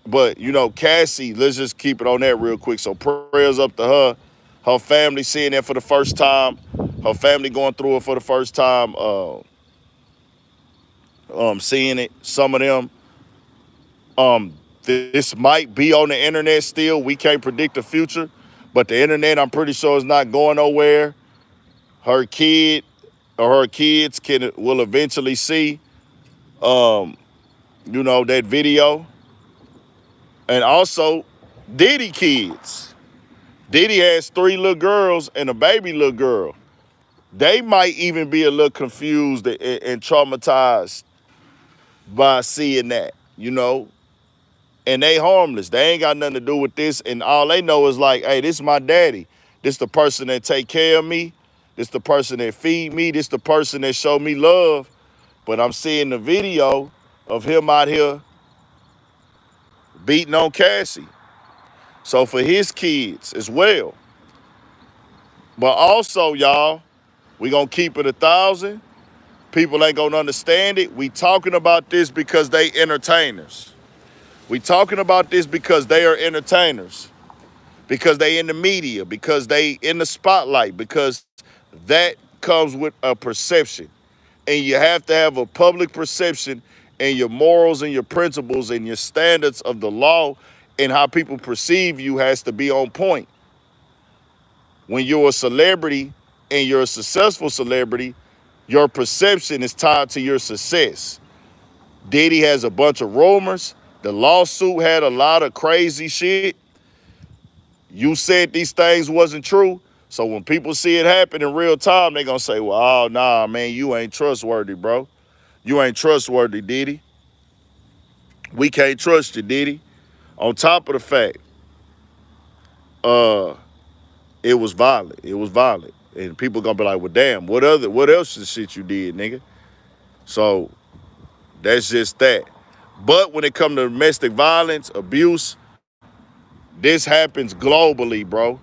But, you know, Cassie, let's just keep it on that real quick. So prayers up to her. Her family seeing that for the first time. Her family going through it for the first time. Seeing it. Some of them. This might be on the internet still. We can't predict the future. But the internet, I'm pretty sure, is not going nowhere. Her kid or her kids will eventually see, you know, that video. And also, Diddy kids. Diddy has 3 little girls and a baby little girl. They might even be a little confused and traumatized by seeing that, you know. And they harmless. They ain't got nothing to do with this. And all they know is like, hey, this is my daddy. This the person that take care of me. This the person that feed me. This the person that show me love. But I'm seeing the video of him out here beating on Cassie. So for his kids as well. But also, y'all, we gonna keep it 1,000. People ain't gonna understand it. We talking about this because they entertainers. We talking about this because they are entertainers. Because they in the media. Because they in the spotlight. Because that comes with a perception. And you have to have a public perception and your morals and your principles and your standards of the law and how people perceive you has to be on point. When you're a celebrity and you're a successful celebrity, your perception is tied to your success. Diddy has a bunch of rumors. The lawsuit had a lot of crazy shit. You said these things wasn't true. So when people see it happen in real time, they're going to say, well, oh, nah, man, you ain't trustworthy, bro. You ain't trustworthy, Diddy. We can't trust you, Diddy. On top of the fact, it was violent. It was violent. And people gonna be like, well, damn, what else is shit you did, nigga? So that's just that. But when it comes to domestic violence, abuse, this happens globally, bro.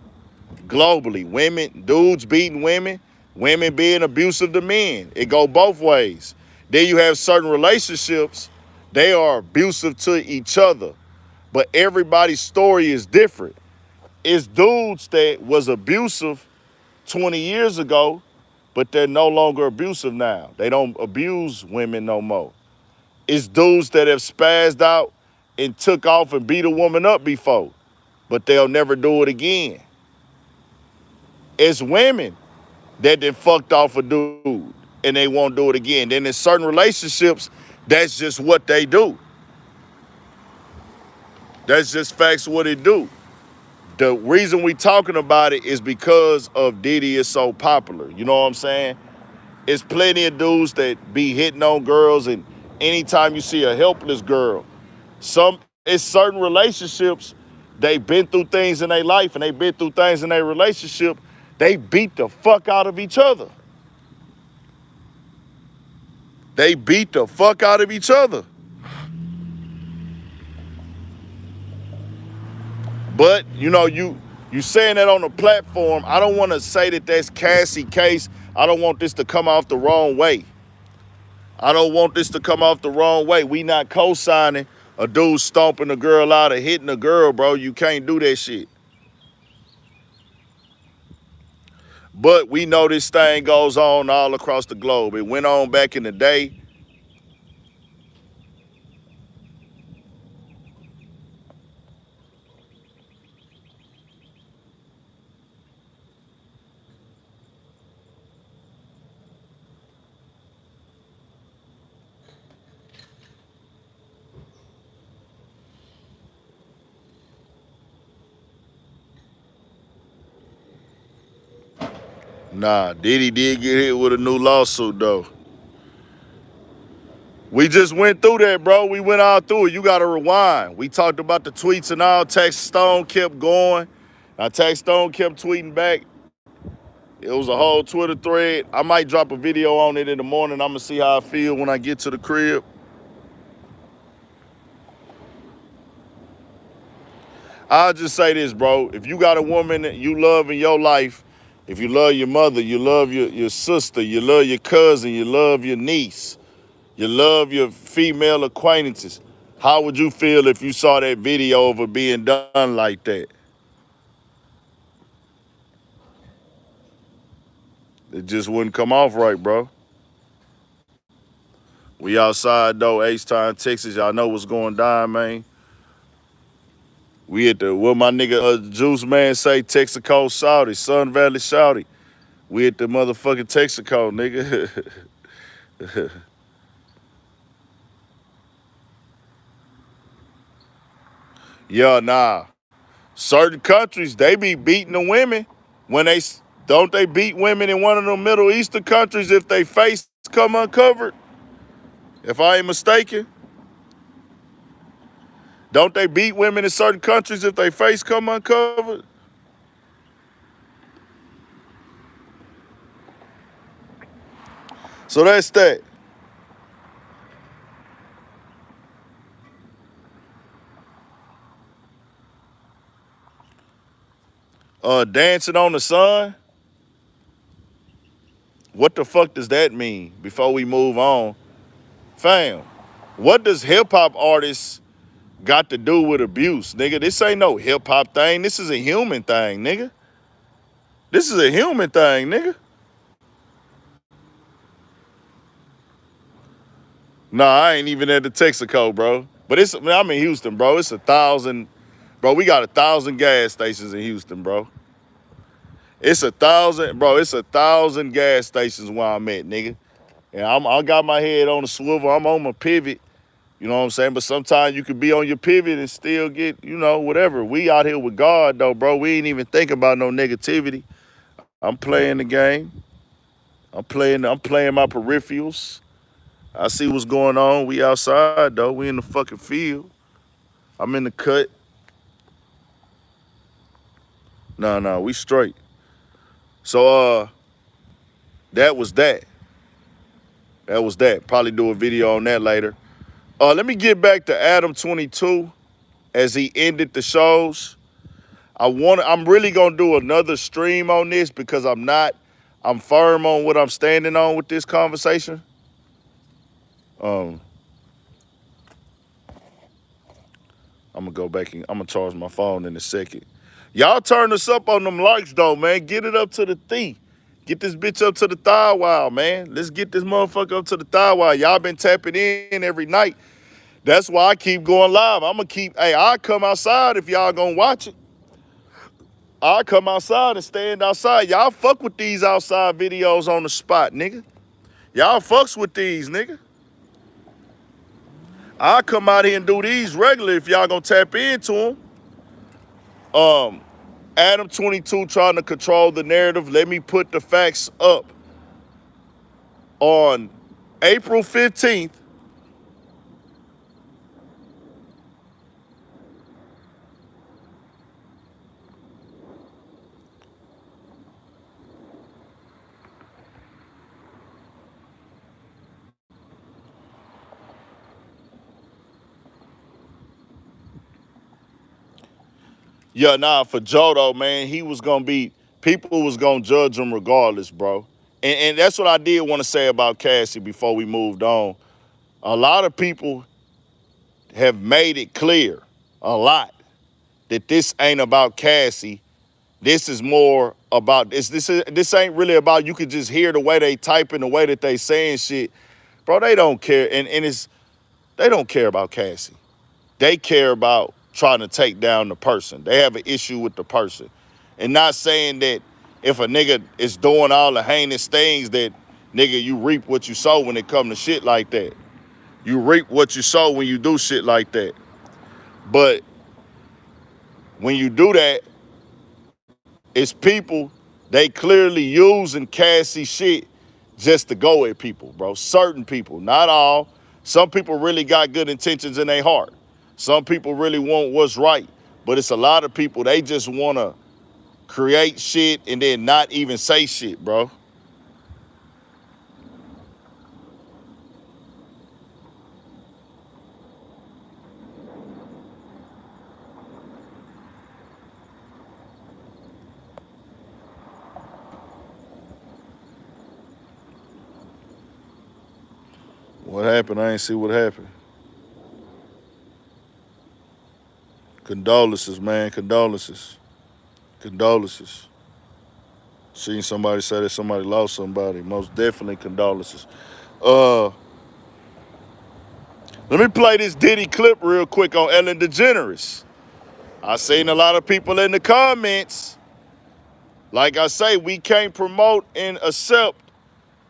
Globally. Women, dudes beating women, women being abusive to men. It go both ways. Then you have certain relationships, they are abusive to each other. But everybody's story is different. It's dudes that was abusive 20 years ago, but they're no longer abusive now. They don't abuse women no more. It's dudes that have spazzed out and took off and beat a woman up before, but they'll never do it again. It's women that then fucked off a dude and they won't do it again. Then in certain relationships, that's just what they do. That's just facts what it do. The reason we talking about it is because of Diddy is so popular. You know what I'm saying? It's plenty of dudes that be hitting on girls, and anytime you see a helpless girl, it's certain relationships, they've been through things in their life and they've been through things in their relationship, they beat the fuck out of each other. They beat the fuck out of each other. But, you know, you saying that on a platform, I don't want to say that that's Cassie case. I don't want this to come off the wrong way. We not co-signing a dude stomping a girl out or hitting a girl, bro. You can't do that shit. But we know this thing goes on all across the globe. It went on back in the day. Nah, Diddy did get hit with a new lawsuit, though. We just went through that, bro. We went all through it. You got to rewind. We talked about the tweets and all. Taxstone kept going. Now, Taxstone kept tweeting back. It was a whole Twitter thread. I might drop a video on it in the morning. I'm going to see how I feel when I get to the crib. I'll just say this, bro. If you got a woman that you love in your life, if you love your mother, you love your sister, you love your cousin, you love your niece, you love your female acquaintances, how would you feel if you saw that video of it being done like that? It just wouldn't come off right, bro. We outside, though, H-Town, Texas. Y'all know what's going down, man. We at the, what my nigga Juice Man say, Texaco Saudi, Sun Valley Saudi. We at the motherfucking Texaco, nigga. Yeah, nah. Certain countries, they be beating the women when don't they beat women in one of the Middle Eastern countries if they face come uncovered? If I ain't mistaken. Don't they beat women in certain countries if they face come uncovered? So that's that. Dancing on the sun? What the fuck does that mean before we move on? Fam, what does hip-hop artists got to do with abuse, nigga? This ain't no hip-hop thing. This is a human thing, nigga. This is a human thing, nigga. Nah, I ain't even at the Texaco, bro. But I'm in Houston, bro. It's 1,000, bro. We got 1,000 gas stations in Houston, bro. It's 1,000, bro. It's 1,000 gas stations where I'm at, nigga. And I got my head on the swivel. I'm on my pivot. You know what I'm saying? But sometimes you could be on your pivot and still get, you know, whatever. We out here with God, though, bro. We ain't even thinking about no negativity. I'm playing the game. I'm playing my peripherals. I see what's going on. We outside, though. We in the fucking field. I'm in the cut. No, we straight. So, that was that. That was that. Probably do a video on that later. Let me get back to Adam22 as he ended the shows. I'm really gonna do another stream on this because I'm firm on what I'm standing on with this conversation. I'm gonna go back and I'm gonna charge my phone in a second. Y'all turn us up on them likes though, man. Get it up to the thigh. Get this bitch up to the thigh wall, man. Let's get this motherfucker up to the thigh wall. Y'all been tapping in every night. That's why I keep going live. I'll come outside if y'all gonna watch it. I'll come outside and stand outside. Y'all fuck with these outside videos on the spot, nigga. Y'all fucks with these, nigga. I'll come out here and do these regular if y'all gonna tap into them. Adam22 trying to control the narrative. Let me put the facts up. on April 15th, yeah, nah, for Joe though, man, he was gonna be, people was gonna judge him regardless, bro. And that's what I did want to say about Cassie before we moved on. A lot of people have made it clear, a lot, that this ain't about Cassie. This is more about this ain't really about, you could just hear the way they typing, the way that they saying shit. Bro, they don't care. And they don't care about Cassie. They care about trying to take down the person. They have an issue with the person. And not saying that if a nigga is doing all the heinous things that, nigga, you reap what you sow when it come to shit like that. You reap what you sow when you do shit like that. But when you do that, it's people, they clearly using Cassie shit just to go at people, bro. Certain people, not all. Some people really got good intentions in their heart. Some people really want what's right. But it's a lot of people, they just want to create shit and then not even say shit, bro. What happened? I ain't see what happened. Condolences, man. Condolences. Condolences. Seen somebody say that somebody lost somebody. Most definitely condolences. Let me play this Diddy clip real quick on Ellen DeGeneres. I seen a lot of people in the comments. Like I say, we can't promote and accept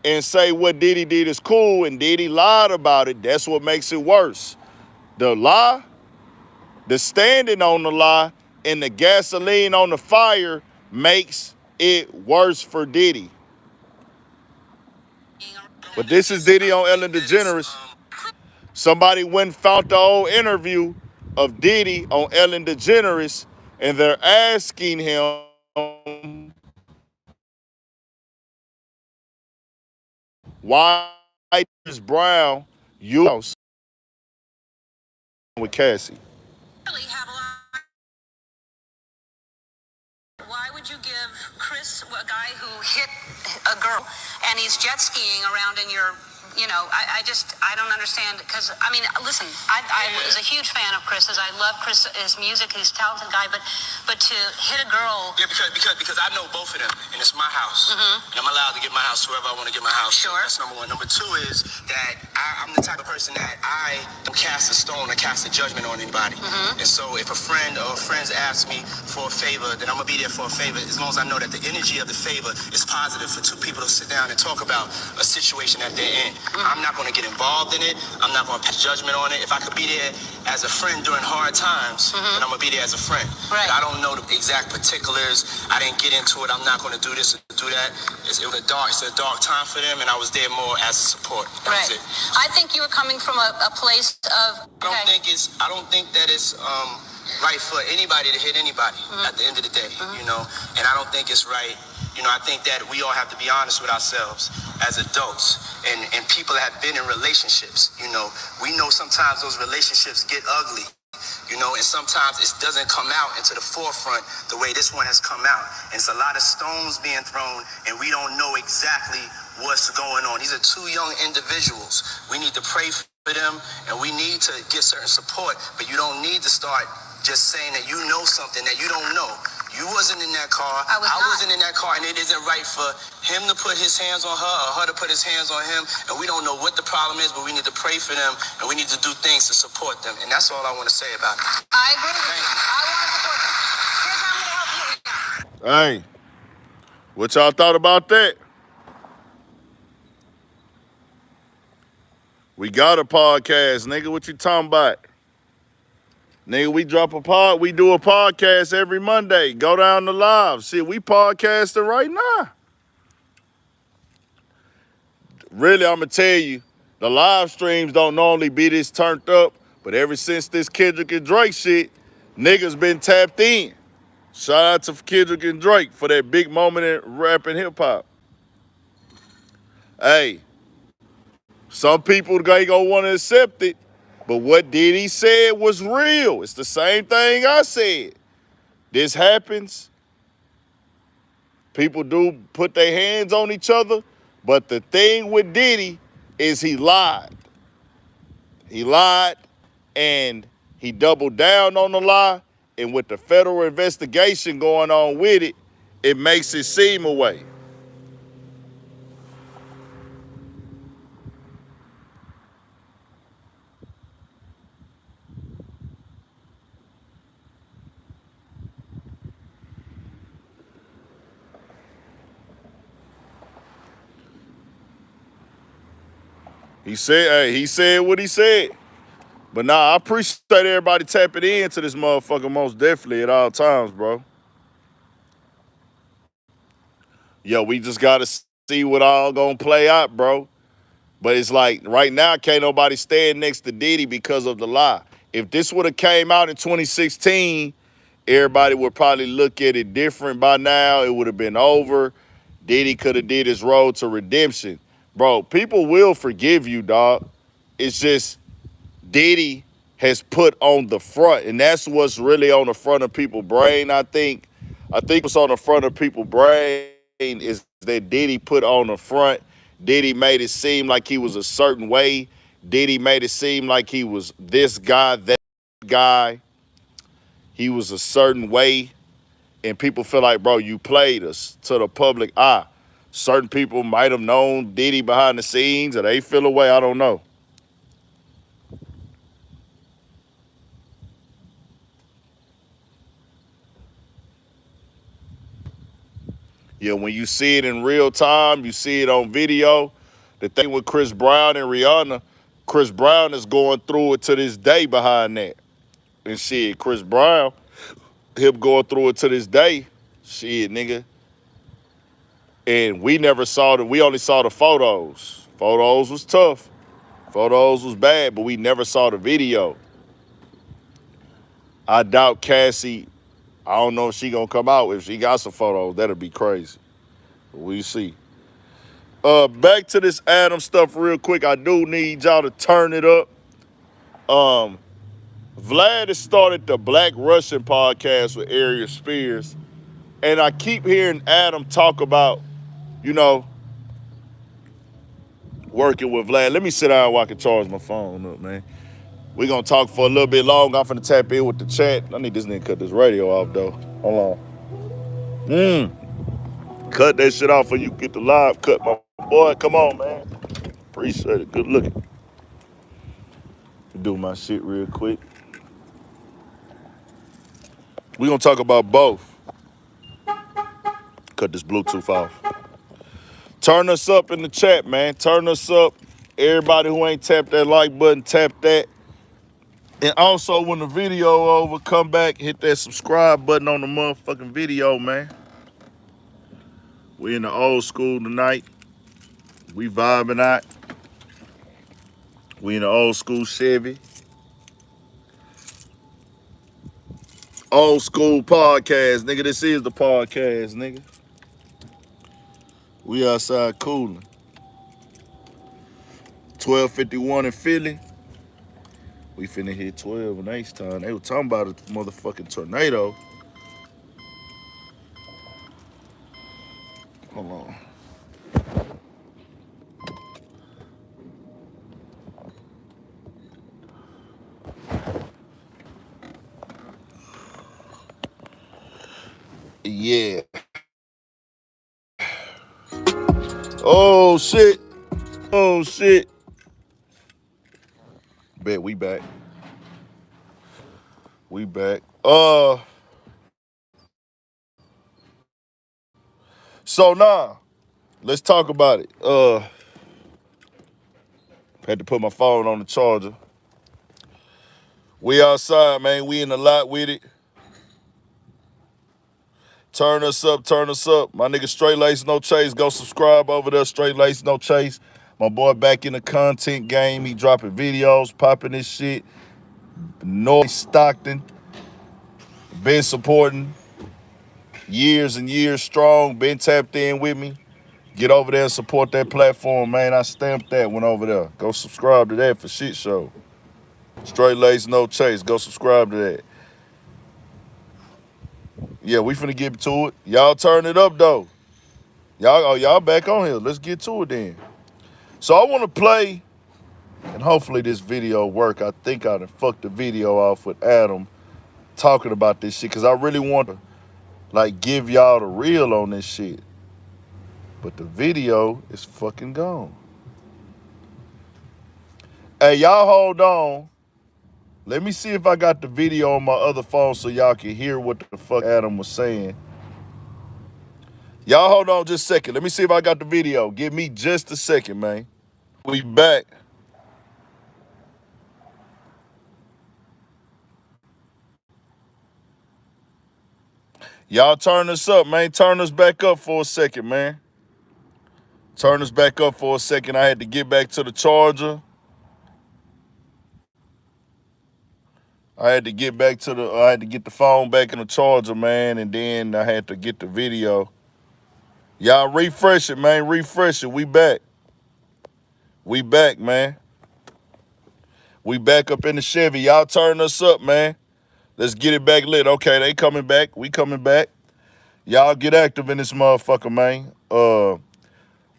and say what Diddy did is cool, and Diddy lied about it. That's what makes it worse. The lie, the standing on the lie, and the gasoline on the fire makes it worse for Diddy. But this is Diddy on Ellen DeGeneres. Somebody went and found the old interview of Diddy on Ellen DeGeneres, and they're asking him why is Brown you with Cassie. Why would you give Chris, a guy who hit a girl, and he's jet skiing around in your, I don't understand, because, listen, I was a huge fan of Chris's. I love his music. He's a talented guy, but to hit a girl. Yeah, because I know both of them, and it's my house. And I'm allowed to give my house to whoever I want to give my house to. Sure. That's number one. Number two is that I'm the type of person that I don't cast a stone or cast a judgment on anybody. And so if a friend or friends ask me for a favor, then I'm going to be there for a favor, as long as I know that the energy of the favor is positive for two people to sit down and talk about a situation that they're in. I'm not going to get involved in it. I'm not going to pass judgment on it. If I could be there as a friend during hard times, then I'm going to be there as a friend. Right. But I don't know the exact particulars. I didn't get into it. I'm not going to do this or do that. It was a dark time for them, and I was there more as a support. That was it. I think you were coming from a place of. I don't think that it's right for anybody to hit anybody at the end of the day, and I don't think it's right. I think that we all have to be honest with ourselves as adults and people that have been in relationships. We know sometimes those relationships get ugly, and sometimes it doesn't come out into the forefront the way this one has come out. And it's a lot of stones being thrown, and we don't know exactly what's going on. These are two young individuals. We need to pray for them, and we need to get certain support, but you don't need to start just saying that you know something that you don't know. You wasn't in that car. I wasn't in that car, and it isn't right for him to put his hands on her or her to put his hands on him. And we don't know what the problem is, but we need to pray for them, and we need to do things to support them. And that's all I want to say about it. I agree with you. I want to support them. Here's how I'm going to help you. Hey, what y'all thought about that? We got a podcast, nigga. What you talking about? Nigga, we do a podcast every Monday. Go down the live. Shit, we podcasting right now. really, I'm going to tell you, the live streams don't normally be this turned up, but ever since this Kendrick and Drake shit, niggas been tapped in. Shout out to Kendrick and Drake for that big moment in rap and hip hop. Hey, some people ain't gonna want to accept it, but what Diddy said was real. It's the same thing I said. This happens. People do put their hands on each other, but the thing with Diddy is he lied. He lied, and he doubled down on the lie, and with the federal investigation going on with it, it makes it seem a way. He said what he said. But nah, I appreciate everybody tapping into this motherfucker most definitely at all times, bro. Yo, we just gotta see what all gonna play out, bro. But it's like, right now, can't nobody stand next to Diddy because of the lie. If this would have came out in 2016, everybody would probably look at it different by now. It would have been over. Diddy could have did his road to redemption. Bro, people will forgive you, dog. It's just Diddy has put on the front, and that's what's really on the front of people's brain, I think. I think what's on the front of people's brain is that Diddy put on the front. Diddy made it seem like he was a certain way. Diddy made it seem like he was this guy, that guy. He was a certain way. And people feel like, bro, you played us to the public eye. Certain people might have known Diddy behind the scenes, or they feel away, I don't know. Yeah, when you see it in real time, you see it on video. The thing with Chris Brown and Rihanna, Chris Brown is going through it to this day behind that. And shit, Chris Brown, him going through it to this day. Shit, nigga. And we never saw we only saw the photos. Photos was tough. Photos was bad, but we never saw the video. I doubt Cassie, I don't know if she gonna come out. If she got some photos, that'd be crazy. We see. Back to this Adam stuff real quick. I do need y'all to turn it up. Vlad has started the Black Russian podcast with Ariel Spears. And I keep hearing Adam talk about, you know, working with Vlad. Let me sit down while I can charge my phone up, man. We're going to talk for a little bit long. I'm finna tap in with the chat. I need this nigga to cut this radio off, though. Hold on. Cut that shit off before you get the live cut, my boy. Come on, man. Appreciate it. Good looking. Do my shit real quick. We're going to talk about both. Cut this Bluetooth off. Turn us up in the chat, man. Turn us up. Everybody who ain't tapped that like button, tap that. And also, when the video over, come back, hit that subscribe button on the motherfucking video, man. We in the old school tonight. We vibing out. We in the old school Chevy. Old school podcast, nigga. This is the podcast, nigga. We outside cooling. 12:51 in Philly. We finna hit 12 in H-Town. They were talking about a motherfucking tornado. Hold on. Yeah. Oh, shit. Oh, shit. Bet we back. We back. So now, let's talk about it. Had to put my phone on the charger. We outside, man. We in the lot with it. Turn us up, turn us up. My nigga Straight Lace No Chase, go subscribe over there. Straight Lace No Chase. My boy back in the content game. He dropping videos, popping this shit. North Stockton. Been supporting. Years and years strong. Been tapped in with me. Get over there and support that platform, man. I stamped that one over there. Go subscribe to that for shit show. Straight lace, no chase. Go subscribe to that. Yeah, we finna get to it. Y'all turn it up, though. Y'all back on here. Let's get to it then. So I want to play, and hopefully this video work. I think I done fucked the video off with Adam talking about this shit, because I really want to, like, give y'all the real on this shit. But the video is fucking gone. Hey, y'all hold on. Let me see if I got the video on my other phone so y'all can hear what the fuck Adam was saying. Y'all hold on just a second. Let me see if I got the video. Give me just a second, man. We back. Y'all turn us up, man. Turn us back up for a second, man. Turn us back up for a second. I had to get back to the charger. I had to get the phone back in the charger, man, and then I had to get the video. Y'all refresh it, man. Refresh it. We back. We back, man. We back up in the Chevy. Y'all turn us up, man. Let's get it back lit. Okay, they coming back. We coming back. Y'all get active in this motherfucker, man.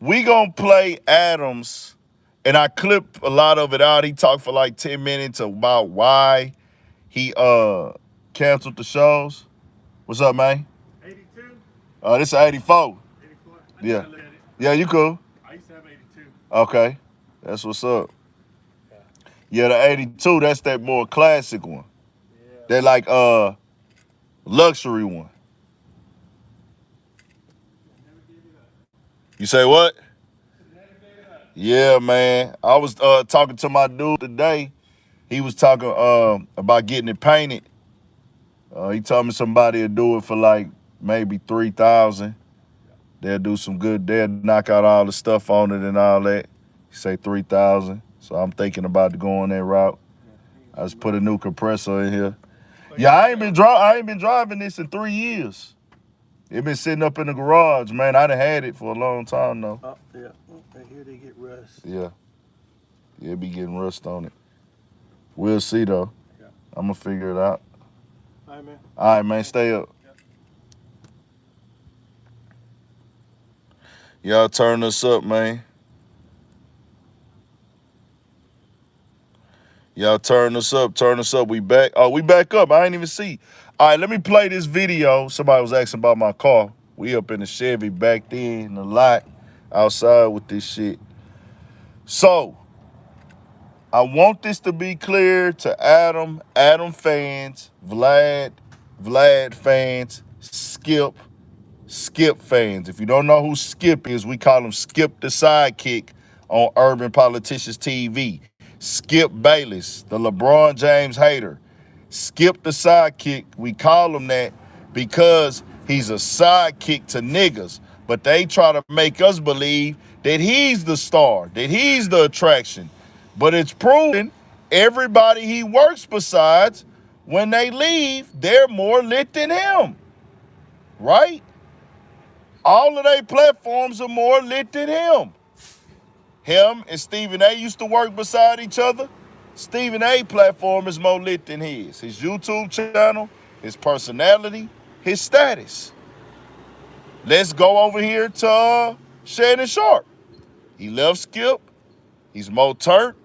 We gonna play Adams, and I clipped a lot of it out. He talked for like 10 minutes about why he canceled the shows. What's up, man? 82? This is 84. 84? Yeah. Yeah, you cool. I used to have 82. Okay. That's what's up. Yeah, the 82, that's that more classic one. Yeah. That like luxury one. You say what? Yeah, man. I was talking to my dude today. He was talking about getting it painted. He told me somebody will do it for like maybe $3,000. They'll do some good. They'll knock out all the stuff on it and all that. He say $3,000. So I'm thinking about going that route. I just put a new compressor in here. Yeah, I ain't been driving this in 3 years. It been sitting up in the garage, man. I done had it for a long time though. Oh, yeah. Right here they get rust. Yeah. Yeah, it be getting rust on it. We'll see though. Yeah. I'm gonna figure it out. All right, man. All right, man. Stay up. Y'all turn us up, man. Y'all turn us up. Turn us up. We back. Oh, we back up. I ain't even see. All right, let me play this video. Somebody was asking about my car. We up in the Chevy back there in the lot outside with this shit. So, I want this to be clear to Adam fans, Vlad fans, Skip fans. If you don't know who Skip is, we call him Skip the Sidekick on Urban Politicians TV. Skip Bayless, the LeBron James hater. Skip the Sidekick, we call him that because he's a sidekick to niggas. But they try to make us believe that he's the star, that he's the attraction. But it's proven everybody he works besides, when they leave, they're more lit than him. Right? All of their platforms are more lit than him. Him and Stephen A used to work beside each other. Stephen A platform is more lit than his. His YouTube channel, his personality, his status. Let's go over here to Shannon Sharp. He loves Skip. He's more turnt.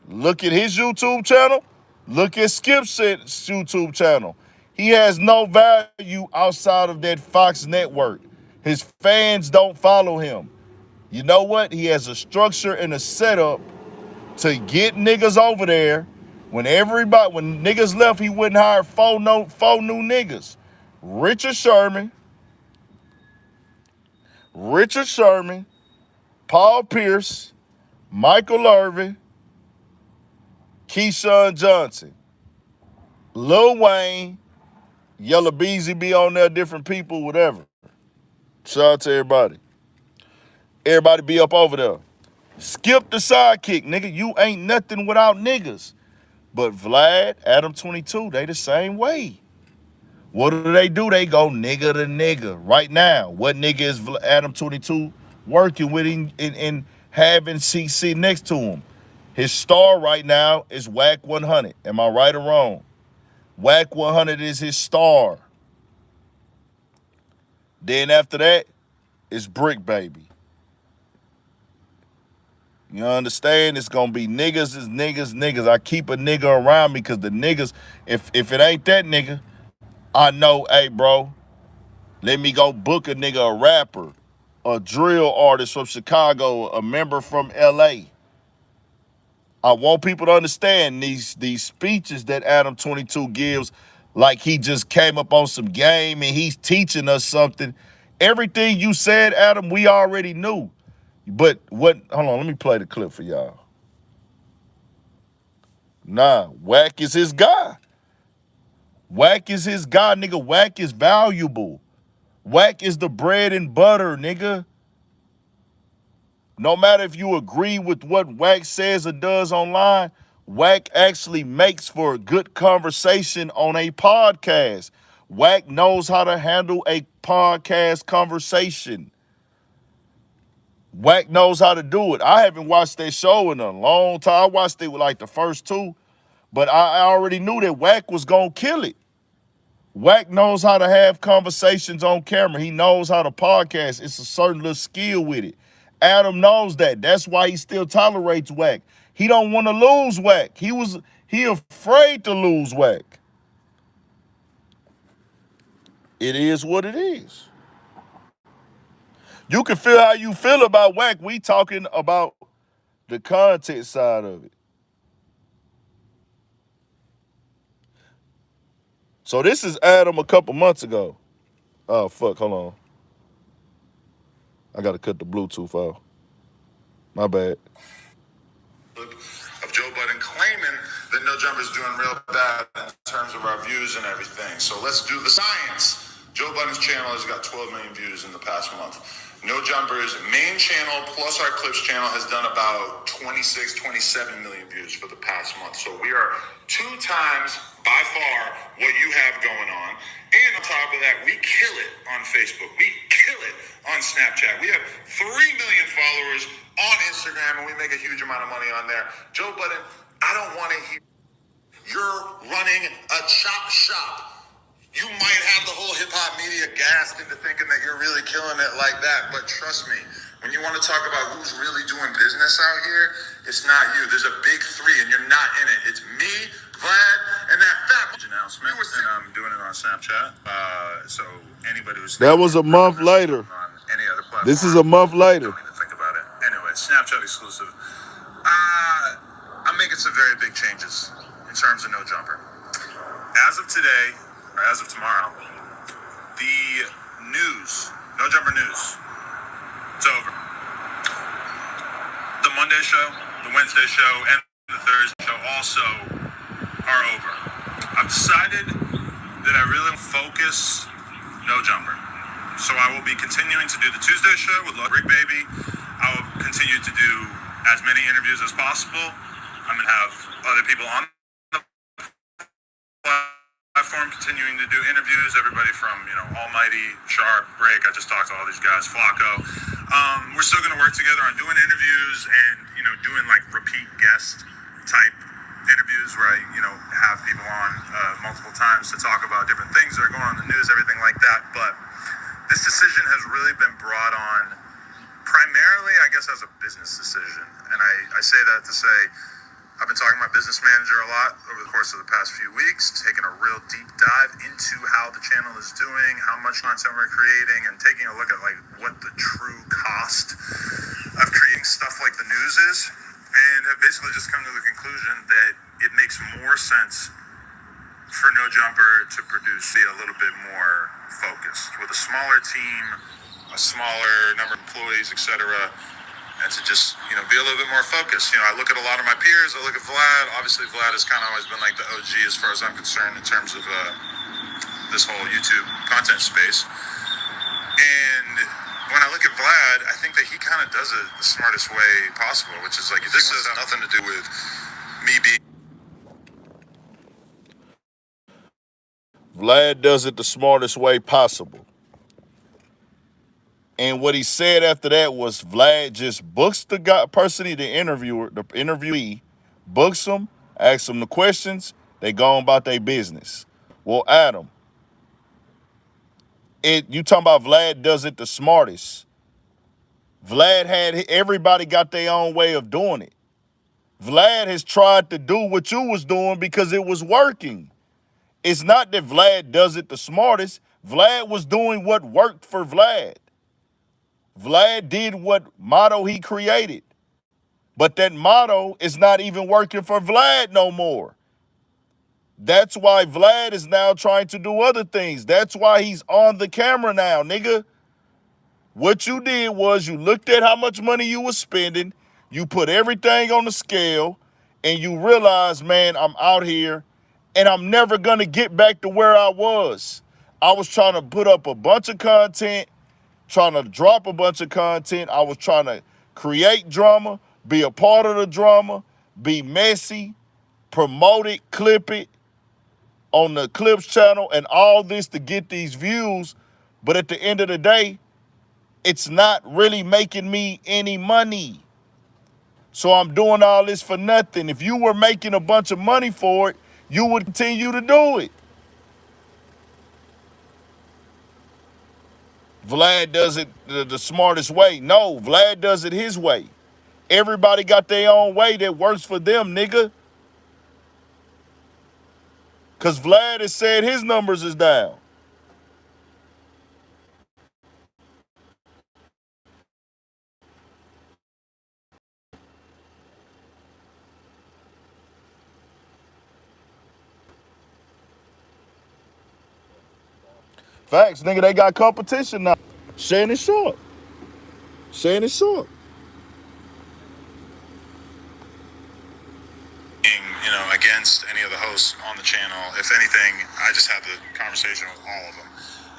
Look at his YouTube channel. Look at Skip's YouTube channel. He has no value outside of that Fox network. His fans don't follow him. You know what? He has a structure and a setup to get niggas over there. When niggas left, he wouldn't hire four new niggas. Richard Sherman, Paul Pierce, Michael Irvin, Keyshawn Johnson, Lil Wayne, Yella Beezy be on there, different people, whatever. Shout out to everybody. Everybody be up over there. Skip the sidekick, nigga. You ain't nothing without niggas. But Vlad, Adam22, they the same way. What do? They go nigga to nigga. Right now, what nigga is Adam22 working with in having CC next to him? His star right now is Whack 100. Am I right or wrong? Whack 100 is his star. Then after that, it's Brick Baby. You understand? It's gonna be niggas is niggas. I keep a nigga around me because the niggas, if it ain't that nigga, I know, hey bro, let me go book a nigga, a rapper, a drill artist from Chicago, a member from LA. I want people to understand these speeches that Adam22 gives, like he just came up on some game and he's teaching us something. Everything you said, Adam, we already knew. But hold on, let me play the clip for y'all. Nah, Whack is his guy. Whack is his guy, nigga. Whack is valuable. Whack is the bread and butter, nigga. No matter if you agree with what Whack says or does online, Whack actually makes for a good conversation on a podcast. Whack knows how to handle a podcast conversation. Whack knows how to do it. I haven't watched their show in a long time. I watched it with like the first two, but I already knew that Whack was gonna kill it. Whack knows how to have conversations on camera. He knows how to podcast. It's a certain little skill with it. Adam knows that. That's why he still tolerates Whack. He don't want to lose Whack. He afraid to lose Whack. It is what it is. You can feel how you feel about Whack. We talking about the content side of it. So this is Adam a couple months ago. Oh, fuck, hold on. I got to cut the Bluetooth off. My bad. Of Joe Budden claiming that No Jumper's doing real bad in terms of our views and everything. So let's do the science. Joe Budden's channel has got 12 million views in the past month. No Jumper's main channel plus our Clips channel has done about 26, 27 million views for the past month. So we are 2 times by far what you have going on. And on top of that, we kill it on Facebook. We kill it on Snapchat. We have 3 million followers on Instagram, and we make a huge amount of money on there. Joe Budden, I don't want to hear you're running a chop shop. You might have the whole hip-hop media gassed into thinking that you're really killing it like that, but trust me, when you want to talk about who's really doing business out here, it's not you. There's a big 3, and you're not in it. It's me, Vlad, and that fat announcement, and I'm doing it on Snapchat. So anybody who's that was a month later. On any other platform, this is a month later. Don't even think about it. Anyway, Snapchat exclusive. I'm making some very big changes in terms of No Jumper. As of today, or as of tomorrow, the news, No Jumper news, it's over. The Monday show, the Wednesday show, and the Thursday show also are over. I've decided that I really focus No Jumper. So I will be continuing to do the Tuesday show with Rick Baby. I will continue to do as many interviews as possible. I'm going to have other people on the platform continuing to do interviews. Everybody from, Almighty, Sharp, Break. I just talked to all these guys, Flacco. We're still going to work together on doing interviews and, doing like repeat guest type interviews where I, have people on multiple times to talk about different things that are going on in the news, everything like that. But this decision has really been brought on primarily, I guess, as a business decision. And I say that to say, I've been talking to my business manager a lot over the course of the past few weeks, taking a real deep dive into how the channel is doing, how much content we're creating, and taking a look at like what the true cost of creating stuff like the news is, and have basically just come to the conclusion that it makes more sense for No Jumper to be a little bit more focused with a smaller team, a smaller number of employees, etc., and to just, be a little bit more focused. I look at a lot of my peers. I look at Vlad. Obviously, Vlad has kind of always been like the OG as far as I'm concerned in terms of this whole YouTube content space. And when I look look at Vlad, I think that he kind of does it the smartest way possible, which is like, this has nothing to do with me being. Vlad does it the smartest way possible. And what he said after that was Vlad just books the the interviewee, books them, asks them the questions, they go on about their business. Well, Adam, you talking about Vlad does it the smartest. Vlad everybody got their own way of doing it. Vlad has tried to do what you was doing because it was working. It's not that Vlad does it the smartest. Vlad was doing what worked for Vlad. Vlad did what motto he created. But that motto is not even working for Vlad no more. That's why Vlad is now trying to do other things. That's why he's on the camera now, nigga. What you did was you looked at how much money you were spending, you put everything on the scale, and you realized, man, I'm out here, and I'm never gonna get back to where I was. I was trying to put up a bunch of content, trying to drop a bunch of content. I was trying to create drama, be a part of the drama, be messy, promote it, clip it on the Clips channel, and all this to get these views. But at the end of the day, it's not really making me any money. So I'm doing all this for nothing. If you were making a bunch of money for it, you would continue to do it. Vlad does it the smartest way. No, Vlad does it his way. Everybody got their own way that works for them, nigga. Because Vlad has said his numbers is down. Facts, nigga, they got competition now. Saying it short. Saying it short. Against any of the hosts on the channel. If anything, I just had the conversation with all of them,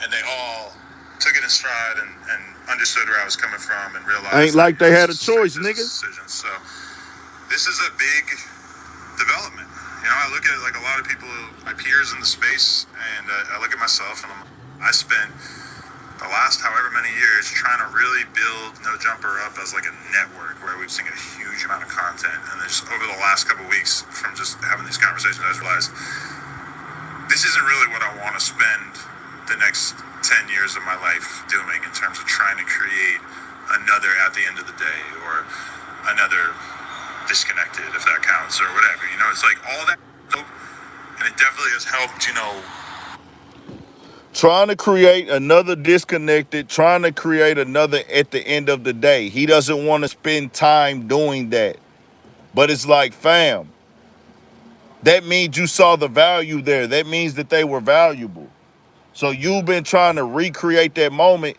and they all took it in stride and understood where I was coming from and realized Ain't like they had a choice, nigga. Decisions. So this is a big development. I look at like a lot of people, my peers in the space, and I look at myself, and I spent the last however many years trying to really build No Jumper up as like a network where we've seen a huge amount of content. And then just over the last couple of weeks from just having these conversations, I just realized this isn't really what I want to spend the next 10 years of my life doing in terms of trying to create another At the End of the Day or another Disconnected, if that counts, or whatever. It's like all that, and it definitely has helped, Trying to create another Disconnected, trying to create another At the End of the Day. He doesn't want to spend time doing that. But it's like, fam, that means you saw the value there. That means that they were valuable. So you've been trying to recreate that moment.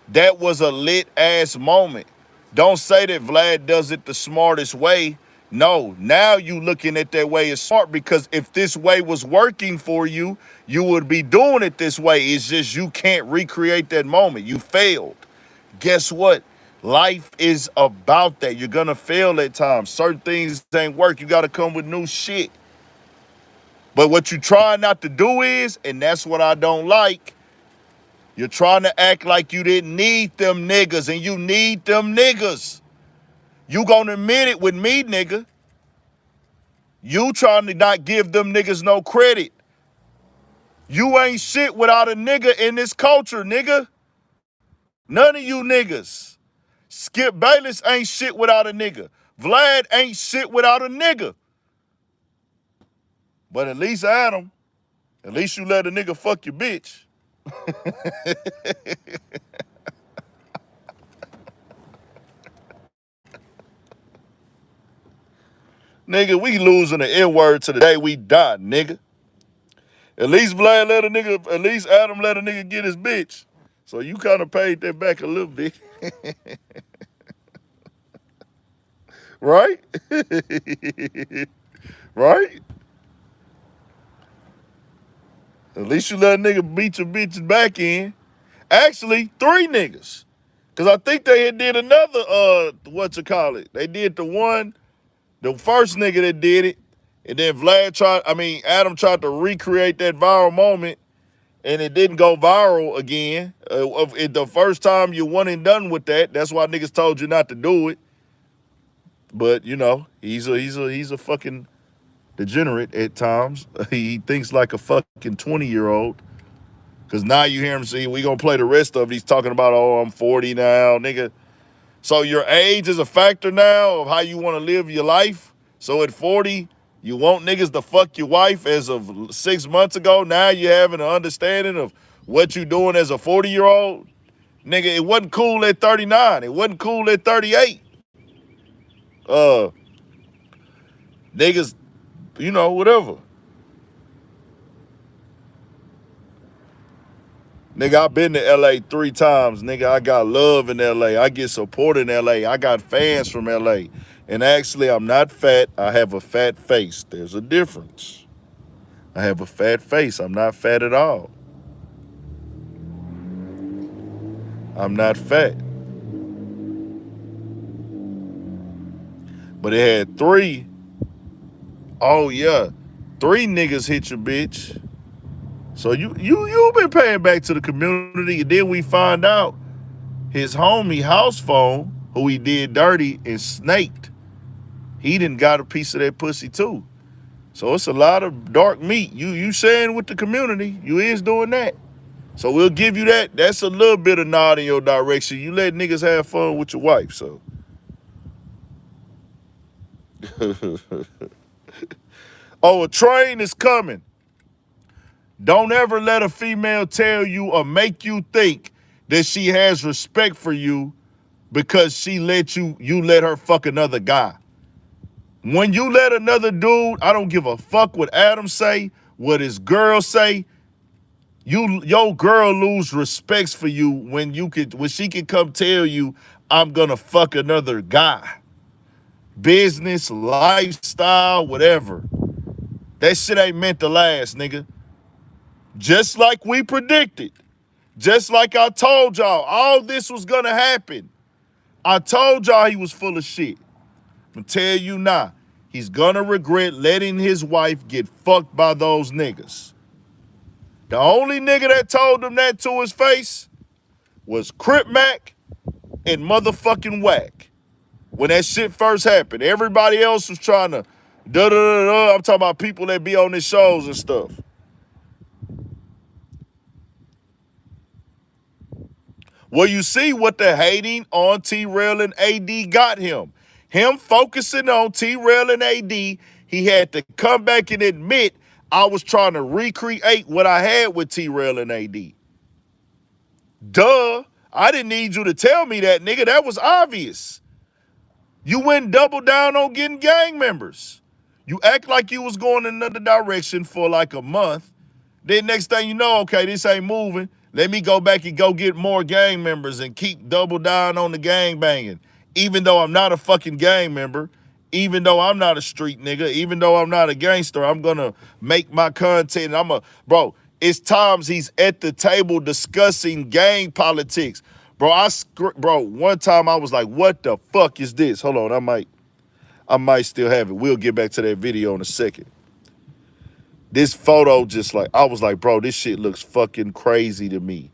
That was a lit-ass moment. Don't say that Vlad does it the smartest way. No, now you looking at that way as smart, because if this way was working for you, you would be doing it this way. It's just you can't recreate that moment. You failed. Guess what? Life is about that. You're going to fail at times. Certain things ain't work. You got to come with new shit. But what you try not to do is, and that's what I don't like, you're trying to act like you didn't need them niggas, and you need them niggas. You gonna admit it with me, nigga. You trying to not give them niggas no credit. You ain't shit without a nigga in this culture, nigga. None of you niggas. Skip Bayless ain't shit without a nigga. Vlad ain't shit without a nigga. But at least Adam, at least you let a nigga fuck your bitch. Nigga, we losing the N-word to the day we die, nigga. At least at least Adam let a nigga get his bitch. So you kind of paid that back a little bit. Right? Right? At least you let a nigga beat your bitches back in. Actually, 3 niggas. Cause I think they had did another They did the first nigga that did it, and then Adam tried to recreate that viral moment, and it didn't go viral again. The first time you one and done with that, that's why niggas told you not to do it. But you know, he's a fucking degenerate at times. He thinks like a fucking 20-year-old. Cause now you hear him say, we gonna play the rest of it. He's talking about, oh, I'm 40 now, nigga. So your age is a factor now of how you want to live your life. So at 40, you want niggas to fuck your wife as of 6 months ago. Now you having an understanding of what you doing as a 40-year-old. Nigga, it wasn't cool at 39. It wasn't cool at 38. Niggas, you know, whatever. Nigga, I've been to LA 3 times. Nigga, I got love in LA. I get support in LA. I got fans from LA. And actually, I'm not fat. I have a fat face. There's a difference. I have a fat face. I'm not fat at all. I'm not fat. But it had 3. Oh, yeah. 3 niggas hit your bitch. So you been paying back to the community, and then we find out his homie House Phone, who he did dirty and snaked, he done got a piece of that pussy too. So it's a lot of dark meat. You sharing with the community, you is doing that. So we'll give you that. That's a little bit of nod in your direction. You let niggas have fun with your wife, so. Oh, a train is coming. Don't ever let a female tell you or make you think that she has respect for you because she let you let her fuck another guy. When you let another dude, I don't give a fuck what Adam say, what his girl say, your girl lose respects for you when she can come tell you, I'm gonna fuck another guy. Business, lifestyle, whatever. That shit ain't meant to last, nigga. Just like we predicted. Just like I told y'all, all this was gonna happen. I told y'all he was full of shit. I'm gonna tell you now, he's gonna regret letting his wife get fucked by those niggas. The only nigga that told him that to his face was Crip Mac and motherfucking Whack. When that shit first happened, everybody else was trying to da-da-da-da. I'm talking about people that be on these shows and stuff. Well, you see what the hating on T-Rail and AD got him. Him focusing on T-Rail and AD, he had to come back and admit, I was trying to recreate what I had with T-Rail and AD. Duh. I didn't need you to tell me that, nigga. That was obvious. You went double down on getting gang members. You act like you was going in another direction for like a month. Then next thing you know, okay, this ain't moving. Let me go back and go get more gang members and keep double down on the gang banging. Even though I'm not a fucking gang member, even though I'm not a street nigga, even though I'm not a gangster, I'm gonna make my content. Bro, it's times he's at the table discussing gang politics. Bro, one time I was like, what the fuck is this? Hold on, I might still have it. We'll get back to that video in a second. This photo I was like, bro, this shit looks fucking crazy to me.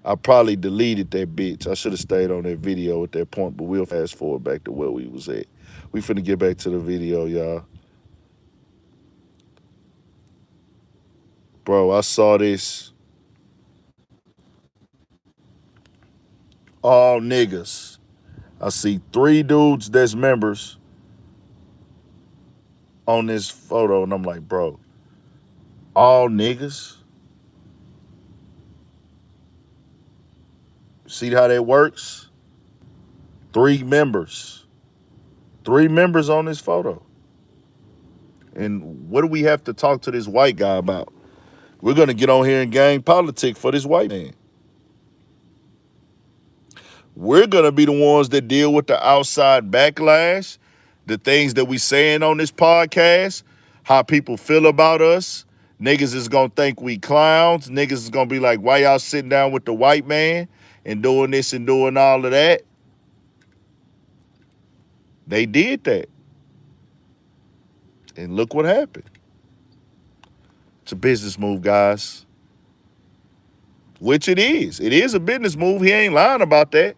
I probably deleted that bitch. I should have stayed on that video at that point, but we'll fast forward back to where we was at. We finna get back to the video, y'all. Bro, I saw this. All niggas. I see 3 dudes that's members on this photo, and I'm like, bro, all niggas? See how that works? 3 members. 3 members on this photo. And what do we have to talk to this white guy about? We're going to get on here and gang politics for this white man. We're going to be the ones that deal with the outside backlash, the things that we saying on this podcast, how people feel about us. Niggas is gonna think we clowns. Niggas is gonna be like, why y'all sitting down with the white man and doing this and doing all of that? They did that. And look what happened. It's a business move, guys. Which it is. It is a business move. He ain't lying about that.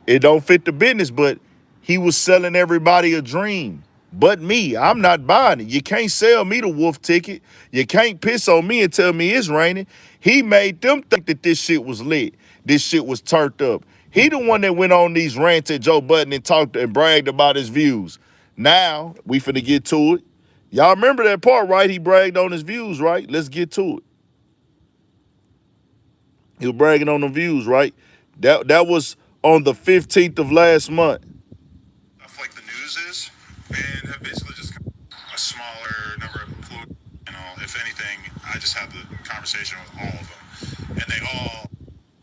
It don't fit the business, but he was selling everybody a dream. But me, I'm not buying it. You can't sell me the wolf ticket. You can't piss on me and tell me it's raining. He made them think that this shit was lit. This shit was turned up. He the one that went on these rants at Joe Budden and talked and bragged about his views. Now, we finna get to it. Y'all remember that part, right? He bragged on his views, right? Let's get to it. He was bragging on the views, right? That was on the 15th of last month. Stuff like the news is, and have basically just a smaller number of employees. You know, if anything, I just had the conversation with all of them, and they all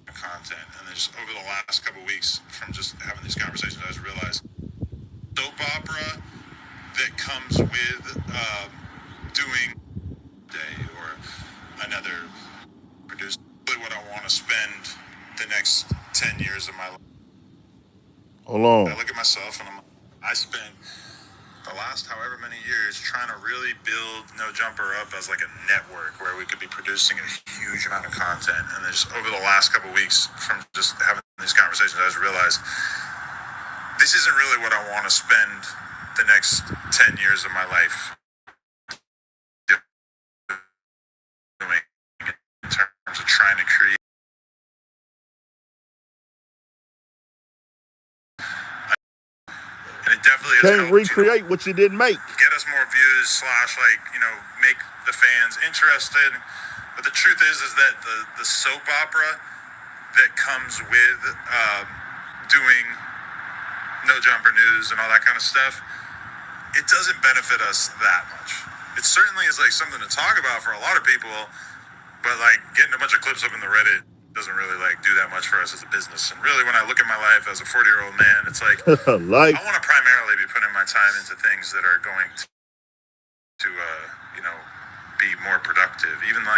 content. And then just over the last couple of weeks, from just having these conversations, I just realized soap opera that comes with doing day or another producer. Really, what I want to spend the next 10 years of my life. Hold on. I look at myself and I spent the last however many years trying to really build No Jumper up as like a network where we could be producing a huge amount of content. And then just over the last couple of weeks, from just having these conversations, I just realized this isn't really what I want to spend the next 10 years of my life doing in terms of trying to create. And it definitely Can't recreate what you didn't make. Get us more views / like, you know, make the fans interested. But the truth is that the soap opera that comes with doing No Jumper News and all that kind of stuff, it doesn't benefit us that much. It certainly is like something to talk about for a lot of people, but like getting a bunch of clips up in the Reddit doesn't really like do that much for us as a business. And really, when I look at my life as a 40-year-old man, it's like I want to primarily be putting my time into things that are going to you know, be more productive. Even like